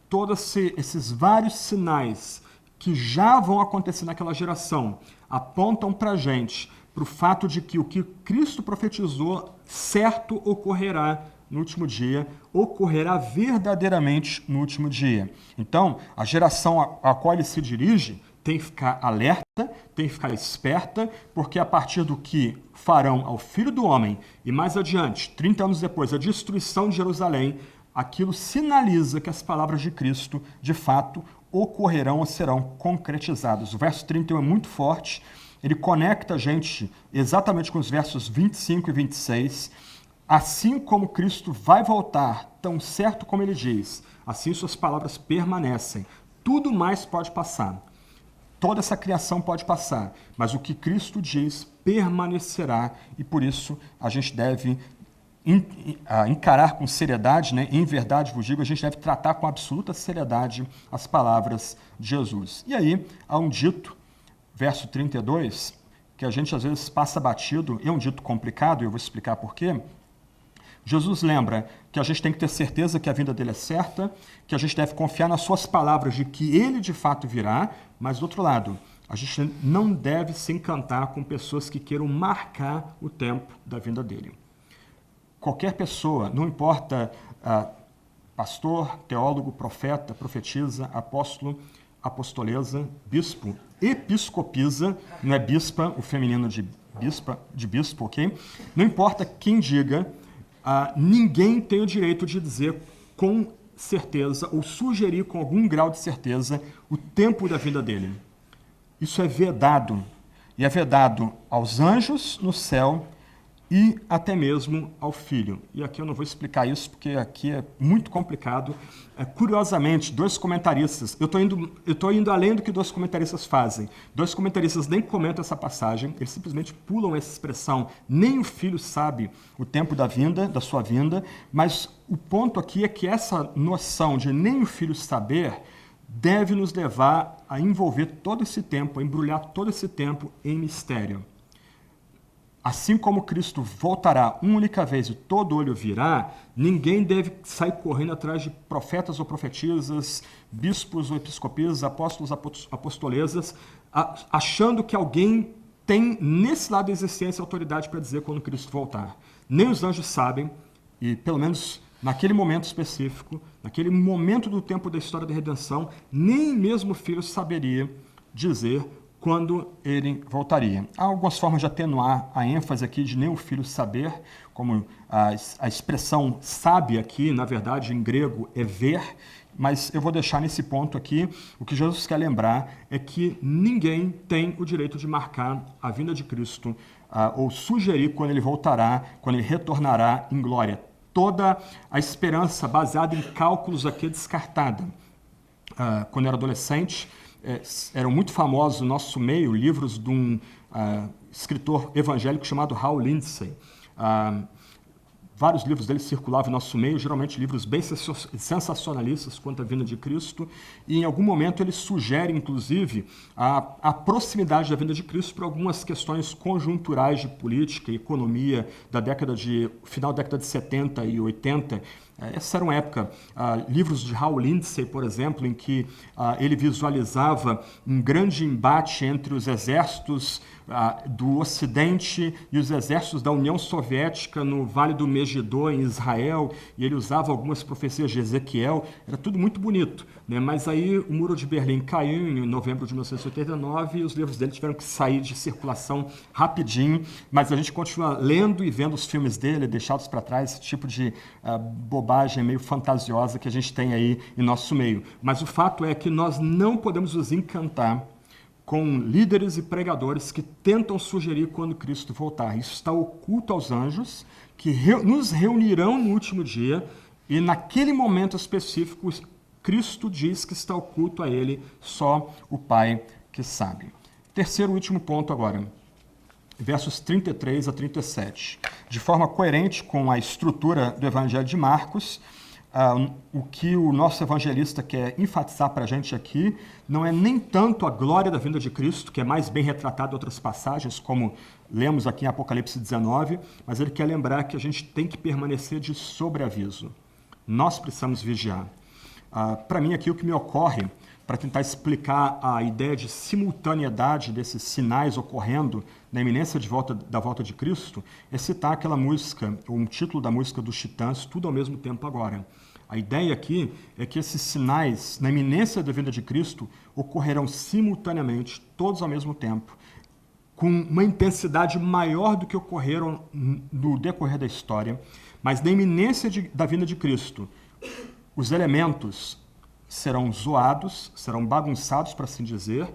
A: Todos esses vários sinais que já vão acontecer naquela geração apontam para a gente, para o fato de que o que Cristo profetizou certo ocorrerá no último dia, ocorrerá verdadeiramente no último dia. Então, a geração a qual ele se dirige tem que ficar alerta, tem que ficar esperta, porque a partir do que farão ao Filho do Homem, e mais adiante, 30 anos depois, a destruição de Jerusalém, aquilo sinaliza que as palavras de Cristo, de fato, ocorrerão ou serão concretizadas. O verso 31 é muito forte, ele conecta a gente exatamente com os versos 25 e 26. Assim como Cristo vai voltar, tão certo como ele diz, assim suas palavras permanecem. Tudo mais pode passar. Toda essa criação pode passar, mas o que Cristo diz permanecerá e por isso a gente deve encarar com seriedade, né? Em verdade vos digo, a gente deve tratar com absoluta seriedade as palavras de Jesus. E aí há um dito, verso 32, que a gente às vezes passa batido, é um dito complicado, e eu vou explicar por quê. Jesus lembra que a gente tem que ter certeza que a vinda dele é certa, que a gente deve confiar nas suas palavras de que ele de fato virá, mas do outro lado, a gente não deve se encantar com pessoas que queiram marcar o tempo da vinda dele. Qualquer pessoa, não importa pastor, teólogo, profeta, profetisa, apóstolo, apostolesa, bispo, episcopisa, não é bispa, o feminino de bispo, ok? Não importa quem diga, ninguém tem o direito de dizer com certeza ou sugerir com algum grau de certeza o tempo da vida dele. Isso é vedado. E é vedado aos anjos no céu e até mesmo ao Filho. E aqui eu não vou explicar isso, porque aqui é muito complicado. Curiosamente, dois comentaristas, eu estou indo além do que dois comentaristas fazem. Dois comentaristas nem comentam essa passagem, eles simplesmente pulam essa expressão. Nem o Filho sabe o tempo da sua vinda, mas o ponto aqui é que essa noção de nem o Filho saber deve nos levar a envolver todo esse tempo, a embrulhar todo esse tempo em mistério. Assim como Cristo voltará uma única vez e todo olho virá, ninguém deve sair correndo atrás de profetas ou profetisas, bispos ou episcopisas, apóstolos, apostolesas, achando que alguém tem nesse lado da existência autoridade para dizer quando Cristo voltar. Nem os anjos sabem, e pelo menos naquele momento específico, naquele momento do tempo da história da redenção, nem mesmo o Filho saberia dizer quando ele voltaria. Há algumas formas de atenuar a ênfase aqui de nem o Filho saber, como a expressão sabe aqui, na verdade, em grego é ver, mas eu vou deixar nesse ponto aqui, o que Jesus quer lembrar é que ninguém tem o direito de marcar a vinda de Cristo ou sugerir quando ele voltará, quando ele retornará em glória. Toda a esperança baseada em cálculos aqui é descartada. Quando eu era adolescente, eram muito famosos no nosso meio livros de um escritor evangélico chamado Hal Lindsey. Vários livros dele circulavam no nosso meio, geralmente livros bem sensacionalistas quanto à vinda de Cristo, e em algum momento ele sugere, inclusive, a proximidade da vinda de Cristo para algumas questões conjunturais de política e economia da final da década de 70 e 80. Essa era uma época, livros de Hal Lindsey, por exemplo, em que ele visualizava um grande embate entre os exércitos do Ocidente e os exércitos da União Soviética no Vale do Megiddo, em Israel, e ele usava algumas profecias de Ezequiel. Era tudo muito bonito, né? Mas aí o Muro de Berlim caiu em novembro de 1989 e os livros dele tiveram que sair de circulação rapidinho, mas a gente continua lendo e vendo os filmes dele, deixados para trás, esse tipo de bobagem meio fantasiosa que a gente tem aí em nosso meio. Mas o fato é que nós não podemos nos encantar com líderes e pregadores que tentam sugerir quando Cristo voltar. Isso está oculto aos anjos, que nos reunirão no último dia, e naquele momento específico, Cristo diz que está oculto a ele, só o Pai que sabe. Terceiro e último ponto agora, versos 33 a 37. De forma coerente com a estrutura do Evangelho de Marcos, o que o nosso evangelista quer enfatizar para a gente aqui não é nem tanto a glória da vinda de Cristo, que é mais bem retratado em outras passagens, como lemos aqui em Apocalipse 19, mas ele quer lembrar que a gente tem que permanecer de sobreaviso. Nós precisamos vigiar. Para mim, aqui o que me ocorre, para tentar explicar a ideia de simultaneidade desses sinais ocorrendo na iminência da volta de Cristo, é citar aquela música, o título da música dos Titãs, Tudo ao Mesmo Tempo Agora. A ideia aqui é que esses sinais, na iminência da vinda de Cristo, ocorrerão simultaneamente, todos ao mesmo tempo, com uma intensidade maior do que ocorreram no decorrer da história, mas na iminência da vinda de Cristo, os elementos serão zoados, serão bagunçados, para assim dizer,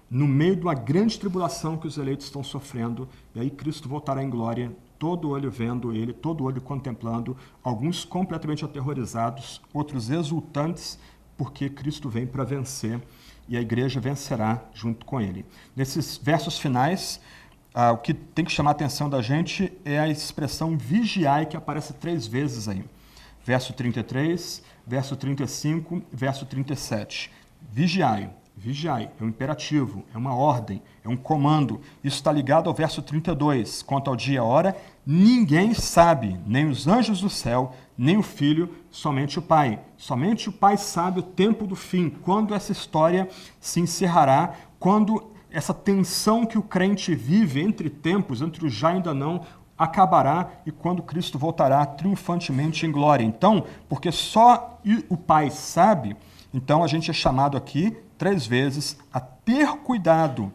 A: no meio de uma grande tribulação que os eleitos estão sofrendo, e aí Cristo voltará em glória, todo olho vendo ele, todo olho contemplando, alguns completamente aterrorizados, outros exultantes, porque Cristo vem para vencer, e a igreja vencerá junto com ele. Nesses versos finais, o que tem que chamar a atenção da gente é a expressão vigiai, que aparece 3 vezes aí. Verso 33, verso 35, verso 37. Vigiai. Vigiai, é um imperativo, é uma ordem, é um comando. Isso está ligado ao verso 32. Quanto ao dia e a hora, ninguém sabe, nem os anjos do céu, nem o Filho, somente o Pai. Somente o Pai sabe o tempo do fim, quando essa história se encerrará, quando essa tensão que o crente vive entre tempos, entre o já e ainda não, acabará e quando Cristo voltará triunfantemente em glória. Então, porque só o Pai sabe, então a gente é chamado aqui 3 vezes a ter cuidado,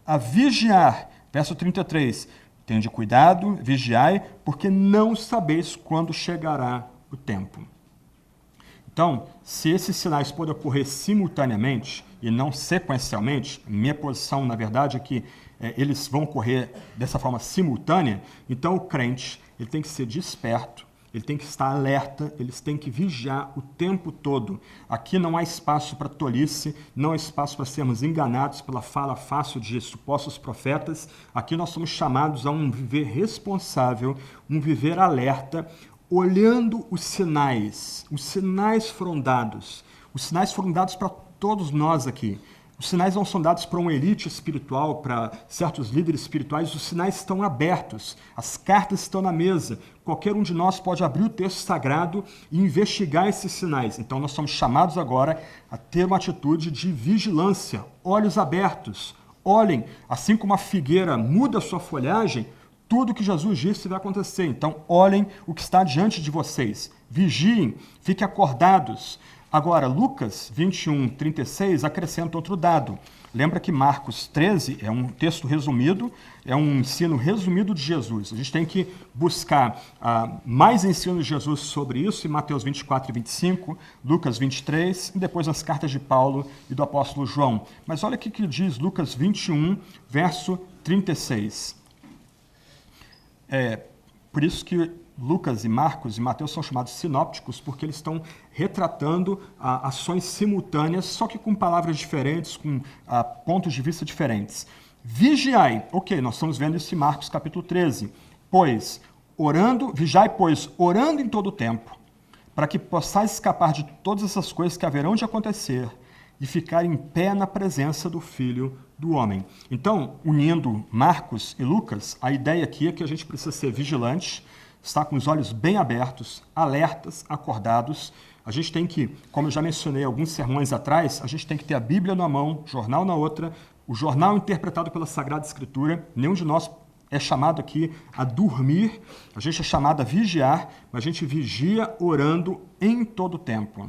A: a vigiar. Verso 33, tende cuidado, vigiai, porque não sabeis quando chegará o tempo. Então, se esses sinais podem ocorrer simultaneamente e não sequencialmente, minha posição, na verdade, é que eles vão ocorrer dessa forma simultânea, então o crente ele tem que ser desperto, ele tem que estar alerta, eles têm que vigiar o tempo todo. Aqui não há espaço para tolice, não há espaço para sermos enganados pela fala fácil de supostos profetas. Aqui nós somos chamados a um viver responsável, um viver alerta, olhando os sinais foram dados para todos nós aqui. Os sinais não são dados para uma elite espiritual, para certos líderes espirituais, os sinais estão abertos, as cartas estão na mesa. Qualquer um de nós pode abrir o texto sagrado e investigar esses sinais. Então nós somos chamados agora a ter uma atitude de vigilância, olhos abertos, olhem, assim como a figueira muda a sua folhagem, tudo que Jesus disse vai acontecer. Então, olhem o que está diante de vocês. Vigiem, fiquem acordados. Agora, Lucas 21, 36 acrescenta outro dado. Lembra que Marcos 13 é um texto resumido, é um ensino resumido de Jesus. A gente tem que buscar mais ensino de Jesus sobre isso em Mateus 24 e 25, Lucas 23 e depois nas cartas de Paulo e do apóstolo João. Mas olha o que diz Lucas 21, verso 36. Por isso que Lucas e Marcos e Mateus são chamados sinópticos, porque eles estão retratando ações simultâneas, só que com palavras diferentes, com pontos de vista diferentes. Vigiai, ok, nós estamos vendo isso em Marcos capítulo 13, vigiai, pois, orando em todo o tempo, para que possais escapar de todas essas coisas que haverão de acontecer e ficar em pé na presença do Filho do Homem. Então, unindo Marcos e Lucas, a ideia aqui é que a gente precisa ser vigilante, estar com os olhos bem abertos, alertas, acordados. A gente tem que, como eu já mencionei alguns sermões atrás, a gente tem que ter a Bíblia na mão, jornal na outra, o jornal interpretado pela Sagrada Escritura. Nenhum de nós é chamado aqui a dormir, a gente é chamado a vigiar, mas a gente vigia orando em todo o tempo.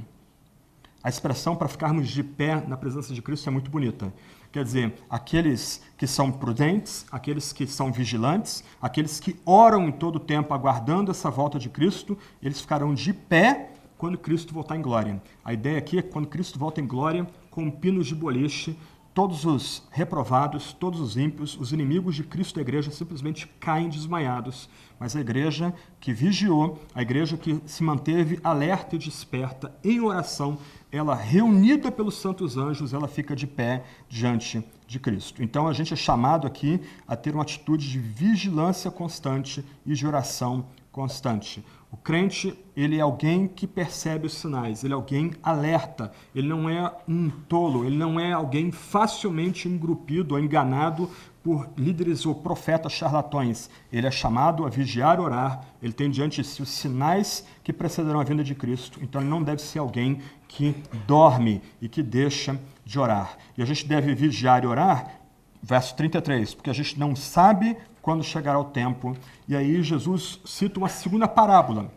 A: A expressão para ficarmos de pé na presença de Cristo é muito bonita. Quer dizer, aqueles que são prudentes, aqueles que são vigilantes, aqueles que oram em todo o tempo aguardando essa volta de Cristo, eles ficarão de pé quando Cristo voltar em glória. A ideia aqui é que quando Cristo volta em glória, com pinos de boliche, todos os reprovados, todos os ímpios, os inimigos de Cristo da igreja simplesmente caem desmaiados. Mas a igreja que vigiou, a igreja que se manteve alerta e desperta em oração, ela reunida pelos santos anjos, ela fica de pé diante de Cristo. Então a gente é chamado aqui a ter uma atitude de vigilância constante e de oração constante. O crente, ele é alguém que percebe os sinais, ele é alguém alerta, ele não é um tolo, ele não é alguém facilmente engrupido ou enganado por líderes ou profetas charlatões. Ele é chamado a vigiar e orar, ele tem diante de si os sinais que precederão a vinda de Cristo, então ele não deve ser alguém que dorme e que deixa de orar. E a gente deve vigiar e orar, verso 33, porque a gente não sabe quando chegará o tempo. E aí Jesus cita uma segunda parábola.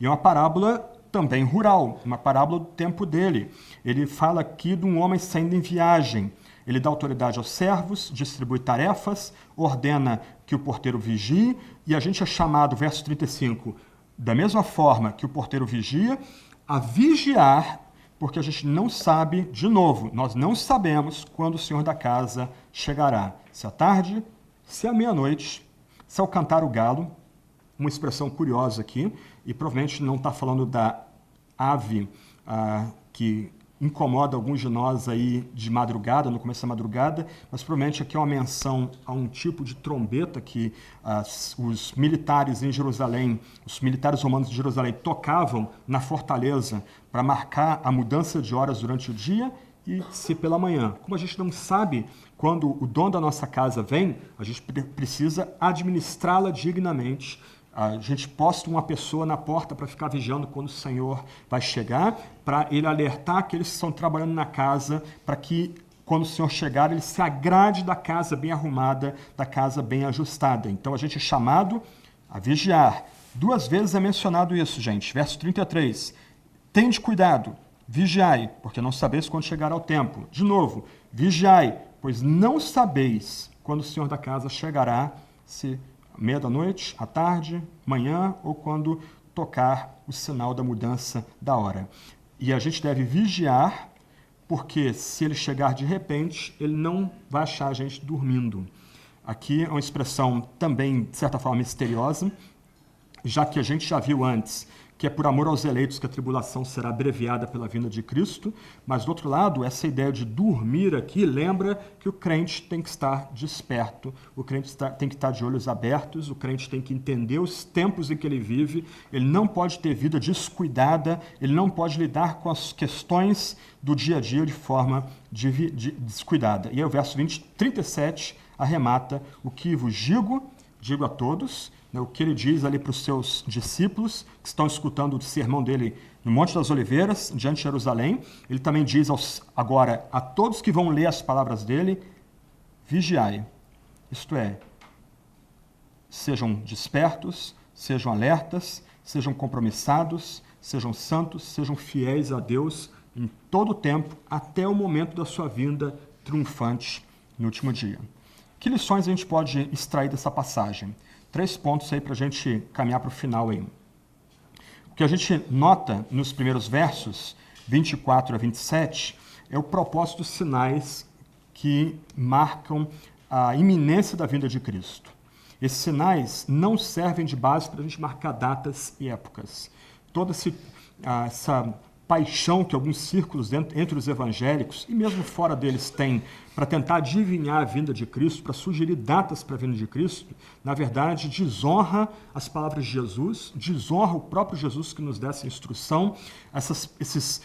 A: E é uma parábola também rural, uma parábola do tempo dele. Ele fala aqui de um homem saindo em viagem. Ele dá autoridade aos servos, distribui tarefas, ordena que o porteiro vigie, e a gente é chamado, verso 35, da mesma forma que o porteiro vigia, a vigiar, porque a gente não sabe, de novo, nós não sabemos quando o Senhor da casa chegará. Se à tarde, se à meia-noite, se ao cantar o galo, uma expressão curiosa aqui, e provavelmente não está falando da ave que incomoda alguns de nós aí de madrugada, no começo da madrugada, mas provavelmente aqui é uma menção a um tipo de trombeta que os militares em Jerusalém, os militares romanos de Jerusalém tocavam na fortaleza para marcar a mudança de horas durante o dia e se pela manhã. Como a gente não sabe quando o dono da nossa casa vem, a gente precisa administrá-la dignamente. A gente posta uma pessoa na porta para ficar vigiando quando o Senhor vai chegar, para ele alertar aqueles que estão trabalhando na casa, para que quando o Senhor chegar, ele se agrade da casa bem arrumada, da casa bem ajustada. Então a gente é chamado a vigiar. 2 vezes é mencionado isso, gente. Verso 33. Tende cuidado, vigiai, porque não sabeis quando chegará o tempo. De novo, vigiai, pois não sabeis quando o Senhor da casa chegará, se meia da noite, à tarde, manhã ou quando tocar o sinal da mudança da hora. E a gente deve vigiar, porque se ele chegar de repente, ele não vai achar a gente dormindo. Aqui é uma expressão também, de certa forma, misteriosa, já que a gente já viu antes que é por amor aos eleitos que a tribulação será abreviada pela vinda de Cristo, mas, do outro lado, essa ideia de dormir aqui lembra que o crente tem que estar desperto, o crente tem que estar de olhos abertos, o crente tem que entender os tempos em que ele vive, ele não pode ter vida descuidada, ele não pode lidar com as questões do dia a dia de forma descuidada. E aí o verso 37 arremata: o que vos digo a todos, o que ele diz ali para os seus discípulos que estão escutando o sermão dele no Monte das Oliveiras, diante de Jerusalém. Ele também diz agora a todos que vão ler as palavras dele: vigiai. Isto é, sejam despertos, sejam alertas, sejam compromissados, sejam santos, sejam fiéis a Deus em todo o tempo, até o momento da sua vinda triunfante no último dia. Que lições a gente pode extrair dessa passagem? 3 pontos aí para a gente caminhar para o final aí. O que a gente nota nos primeiros versos, 24 a 27, é o propósito dos sinais que marcam a iminência da vinda de Cristo. Esses sinais não servem de base para a gente marcar datas e épocas. Toda essa paixão que alguns círculos entre os evangélicos e mesmo fora deles têm para tentar adivinhar a vinda de Cristo, para sugerir datas para a vinda de Cristo, na verdade desonra as palavras de Jesus, desonra o próprio Jesus que nos dá essa instrução, esses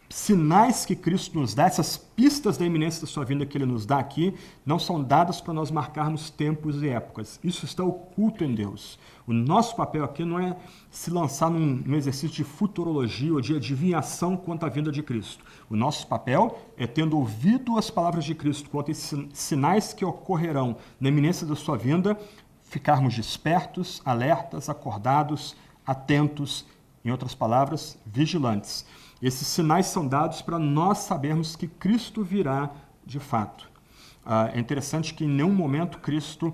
A: sinais que Cristo nos dá, essas pistas da iminência da sua vinda que Ele nos dá aqui, não são dadas para nós marcarmos tempos e épocas. Isso está oculto em Deus. O nosso papel aqui não é se lançar num exercício de futurologia ou de adivinhação quanto à vinda de Cristo. O nosso papel é, tendo ouvido as palavras de Cristo quanto a esses sinais que ocorrerão na iminência da sua vinda, ficarmos despertos, alertas, acordados, atentos, em outras palavras, vigilantes. Esses sinais são dados para nós sabermos que Cristo virá de fato. É interessante que em nenhum momento Cristo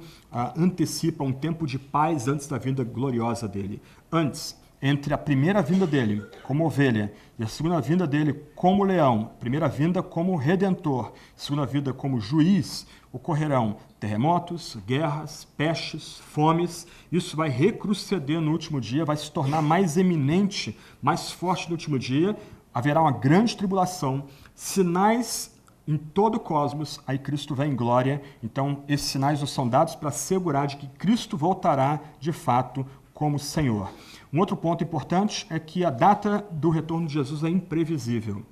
A: antecipa um tempo de paz antes da vinda gloriosa dele. Antes, entre a primeira vinda dele como ovelha e a segunda vinda dele como leão, primeira vinda como redentor, segunda vinda como juiz, ocorrerão terremotos, guerras, pestes, fomes. Isso vai recrudescer no último dia, vai se tornar mais eminente, mais forte no último dia. Haverá uma grande tribulação, sinais em todo o cosmos, aí Cristo vem em glória. Então, esses sinais nos são dados para assegurar de que Cristo voltará de fato como Senhor. Um outro ponto importante é que a data do retorno de Jesus é imprevisível.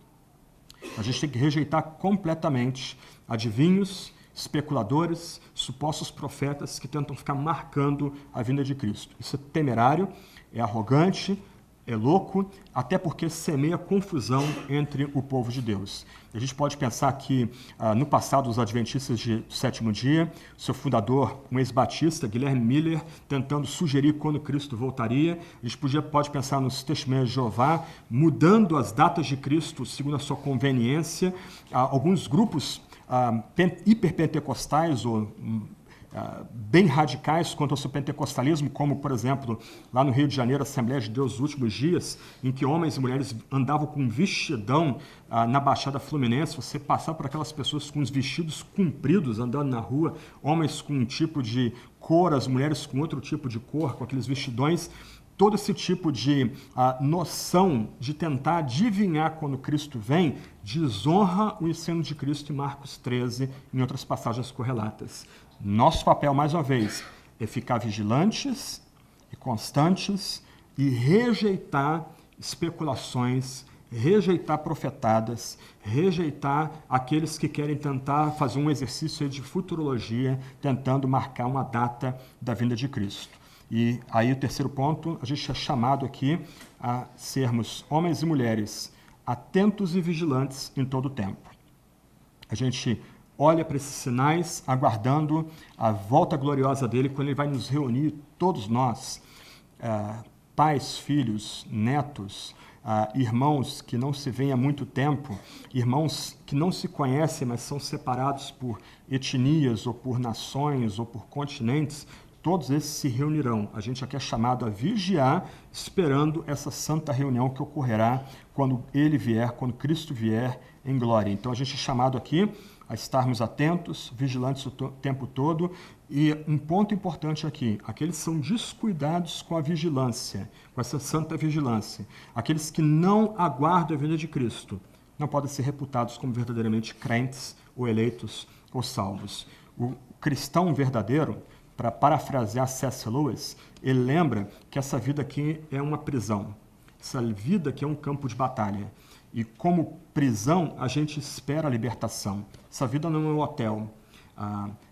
A: A gente tem que rejeitar completamente adivinhos, especuladores, supostos profetas que tentam ficar marcando a vinda de Cristo. Isso é temerário, é arrogante, é louco, até porque semeia confusão entre o povo de Deus. A gente pode pensar que, no passado, os adventistas do sétimo dia, seu fundador, um ex-batista, Guilherme Miller, tentando sugerir quando Cristo voltaria. A gente pode pensar nos testemunhas de Jeová, mudando as datas de Cristo segundo a sua conveniência. Alguns grupos hiperpentecostais ou bem radicais quanto ao seu pentecostalismo, como, por exemplo, lá no Rio de Janeiro, a Assembleia de Deus dos Últimos Dias, em que homens e mulheres andavam com vestidão na Baixada Fluminense. Você passar por aquelas pessoas com os vestidos compridos andando na rua, homens com um tipo de cor, as mulheres com outro tipo de cor, com aqueles vestidões. Todo esse tipo de noção de tentar adivinhar quando Cristo vem desonra o ensino de Cristo em Marcos 13, em outras passagens correlatas. Nosso papel, mais uma vez, é ficar vigilantes e constantes e rejeitar especulações, rejeitar profetadas, rejeitar aqueles que querem tentar fazer um exercício de futurologia, tentando marcar uma data da vinda de Cristo. E aí o terceiro ponto, a gente é chamado aqui a sermos homens e mulheres atentos e vigilantes em todo o tempo. A gente olha para esses sinais, aguardando a volta gloriosa dele, quando ele vai nos reunir, todos nós, pais, filhos, netos, irmãos que não se veem há muito tempo, irmãos que não se conhecem, mas são separados por etnias, ou por nações, ou por continentes. Todos esses se reunirão. A gente aqui é chamado a vigiar, esperando essa santa reunião que ocorrerá quando ele vier, quando Cristo vier em glória. Então a gente é chamado aqui a estarmos atentos, vigilantes o tempo todo. E um ponto importante aqui, aqueles que são descuidados com a vigilância, com essa santa vigilância, aqueles que não aguardam a vinda de Cristo, não podem ser reputados como verdadeiramente crentes, ou eleitos, ou salvos. O cristão verdadeiro, para parafrasear C.S. Lewis, ele lembra que essa vida aqui é uma prisão. Essa vida aqui é um campo de batalha. E como prisão, a gente espera a libertação. Essa vida não é um hotel.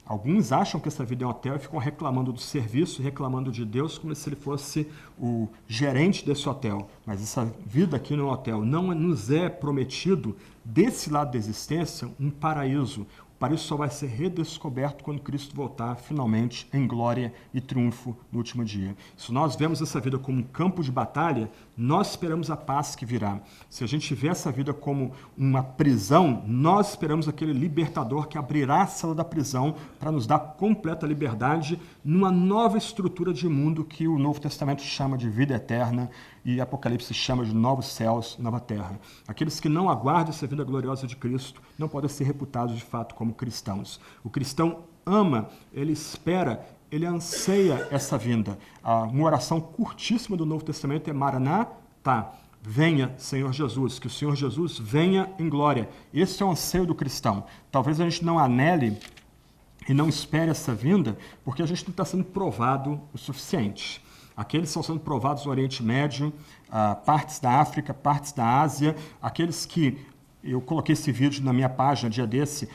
A: Alguns acham que essa vida é um hotel e ficam reclamando do serviço, reclamando de Deus como se ele fosse o gerente desse hotel. Mas essa vida aqui não é um hotel. Não nos é prometido, desse lado da existência, um paraíso. O paraíso só vai ser redescoberto quando Cristo voltar finalmente em glória e triunfo no último dia. Se nós vemos essa vida como um campo de batalha, nós esperamos a paz que virá. Se a gente vê essa vida como uma prisão, nós esperamos aquele libertador que abrirá a cela da prisão para nos dar completa liberdade numa nova estrutura de mundo que o Novo Testamento chama de vida eterna e Apocalipse chama de novos céus, nova terra. Aqueles que não aguardam essa vida gloriosa de Cristo não podem ser reputados de fato como cristãos. O cristão ama, ele espera, ele anseia essa vinda. Uma oração curtíssima do Novo Testamento é Maranatá. Venha, Senhor Jesus, que o Senhor Jesus venha em glória. Esse é o anseio do cristão. Talvez a gente não anele e não espere essa vinda porque a gente não está sendo provado o suficiente. Aqueles que estão sendo provados no Oriente Médio, partes da África, partes da Ásia, aqueles que, eu coloquei esse vídeo na minha página, dia desse,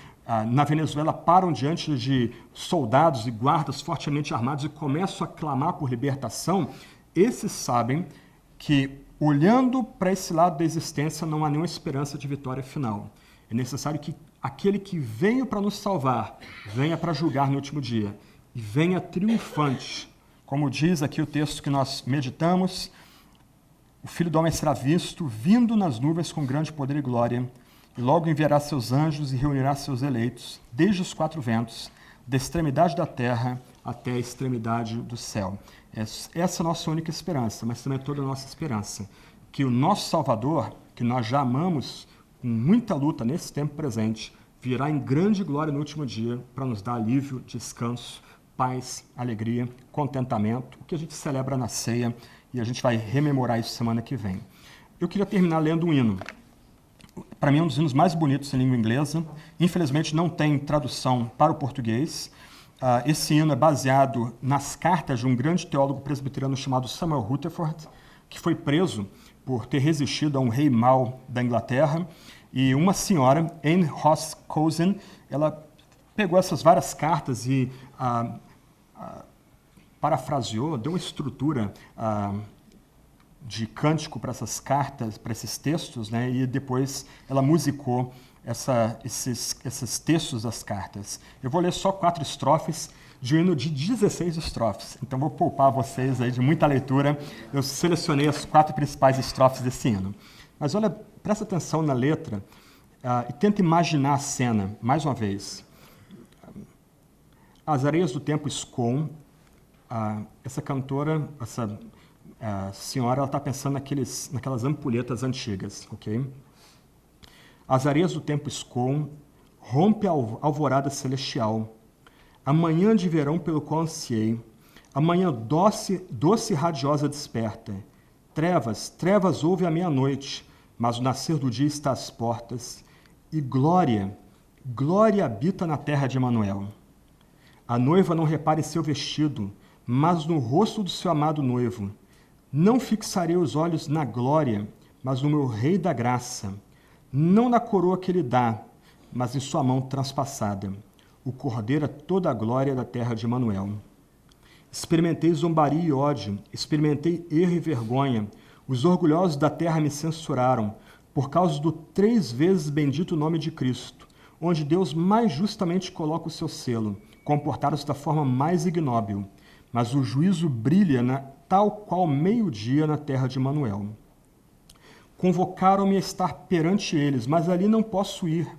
A: na Venezuela param diante de soldados e guardas fortemente armados e começam a clamar por libertação, esses sabem que, olhando para esse lado da existência, não há nenhuma esperança de vitória final. É necessário que aquele que veio para nos salvar, venha para julgar no último dia e venha triunfante. Como diz aqui o texto que nós meditamos, o Filho do Homem será visto, vindo nas nuvens com grande poder e glória, e logo enviará seus anjos e reunirá seus eleitos, desde os quatro ventos, da extremidade da terra até a extremidade do céu. Essa é a nossa única esperança, mas também é toda a nossa esperança. Que o nosso Salvador, que nós já amamos com muita luta nesse tempo presente, virá em grande glória no último dia para nos dar alívio, descanso, paz, alegria, contentamento, o que a gente celebra na ceia e a gente vai rememorar isso semana que vem. Eu queria terminar lendo um hino. Para mim é um dos hinos mais bonitos em língua inglesa. Infelizmente não tem tradução para o português. Esse hino é baseado nas cartas de um grande teólogo presbiteriano chamado Samuel Rutherford, que foi preso por ter resistido a um rei mau da Inglaterra. E uma senhora, Anne Ross Cozen, ela pegou essas várias cartas e parafraseou, deu uma estrutura de cântico para essas cartas, para esses textos, né? E depois ela musicou esses textos das cartas. Eu vou ler só 4 estrofes de um hino de 16 estrofes, então vou poupar vocês aí de muita leitura. Eu selecionei as 4 principais estrofes desse hino. Mas olha, presta atenção na letra e tenta imaginar a cena, mais uma vez. As areias do tempo escoam. Essa cantora, essa senhora, ela está pensando naquelas ampulhetas antigas, ok? As areias do tempo escoam, rompe a alvorada celestial, a manhã de verão pelo qual ansiei, a manhã doce e radiosa desperta. Trevas, trevas houve à meia-noite, mas o nascer do dia está às portas, e glória, glória habita na terra de Emanuel. A noiva não repara em seu vestido, mas no rosto do seu amado noivo. Não fixarei os olhos na glória, mas no meu Rei da graça. Não na coroa que ele dá, mas em sua mão transpassada. O cordeiro é toda a glória da terra de Emanuel. Experimentei zombaria e ódio, experimentei erro e vergonha. Os orgulhosos da terra me censuraram, por causa do 3 vezes bendito nome de Cristo, onde Deus mais justamente coloca o seu selo. Comportaram-se da forma mais ignóbil, mas o juízo brilha tal qual meio-dia na terra de Emanuel. Convocaram-me a estar perante eles, mas ali não posso ir.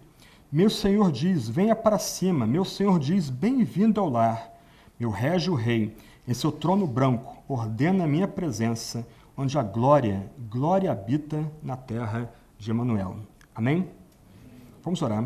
A: Meu Senhor diz, venha para cima. Meu Senhor diz, bem-vindo ao lar. Meu régio rei, em seu trono branco, ordena a minha presença, onde a glória habita na terra de Emanuel. Amém? Vamos orar.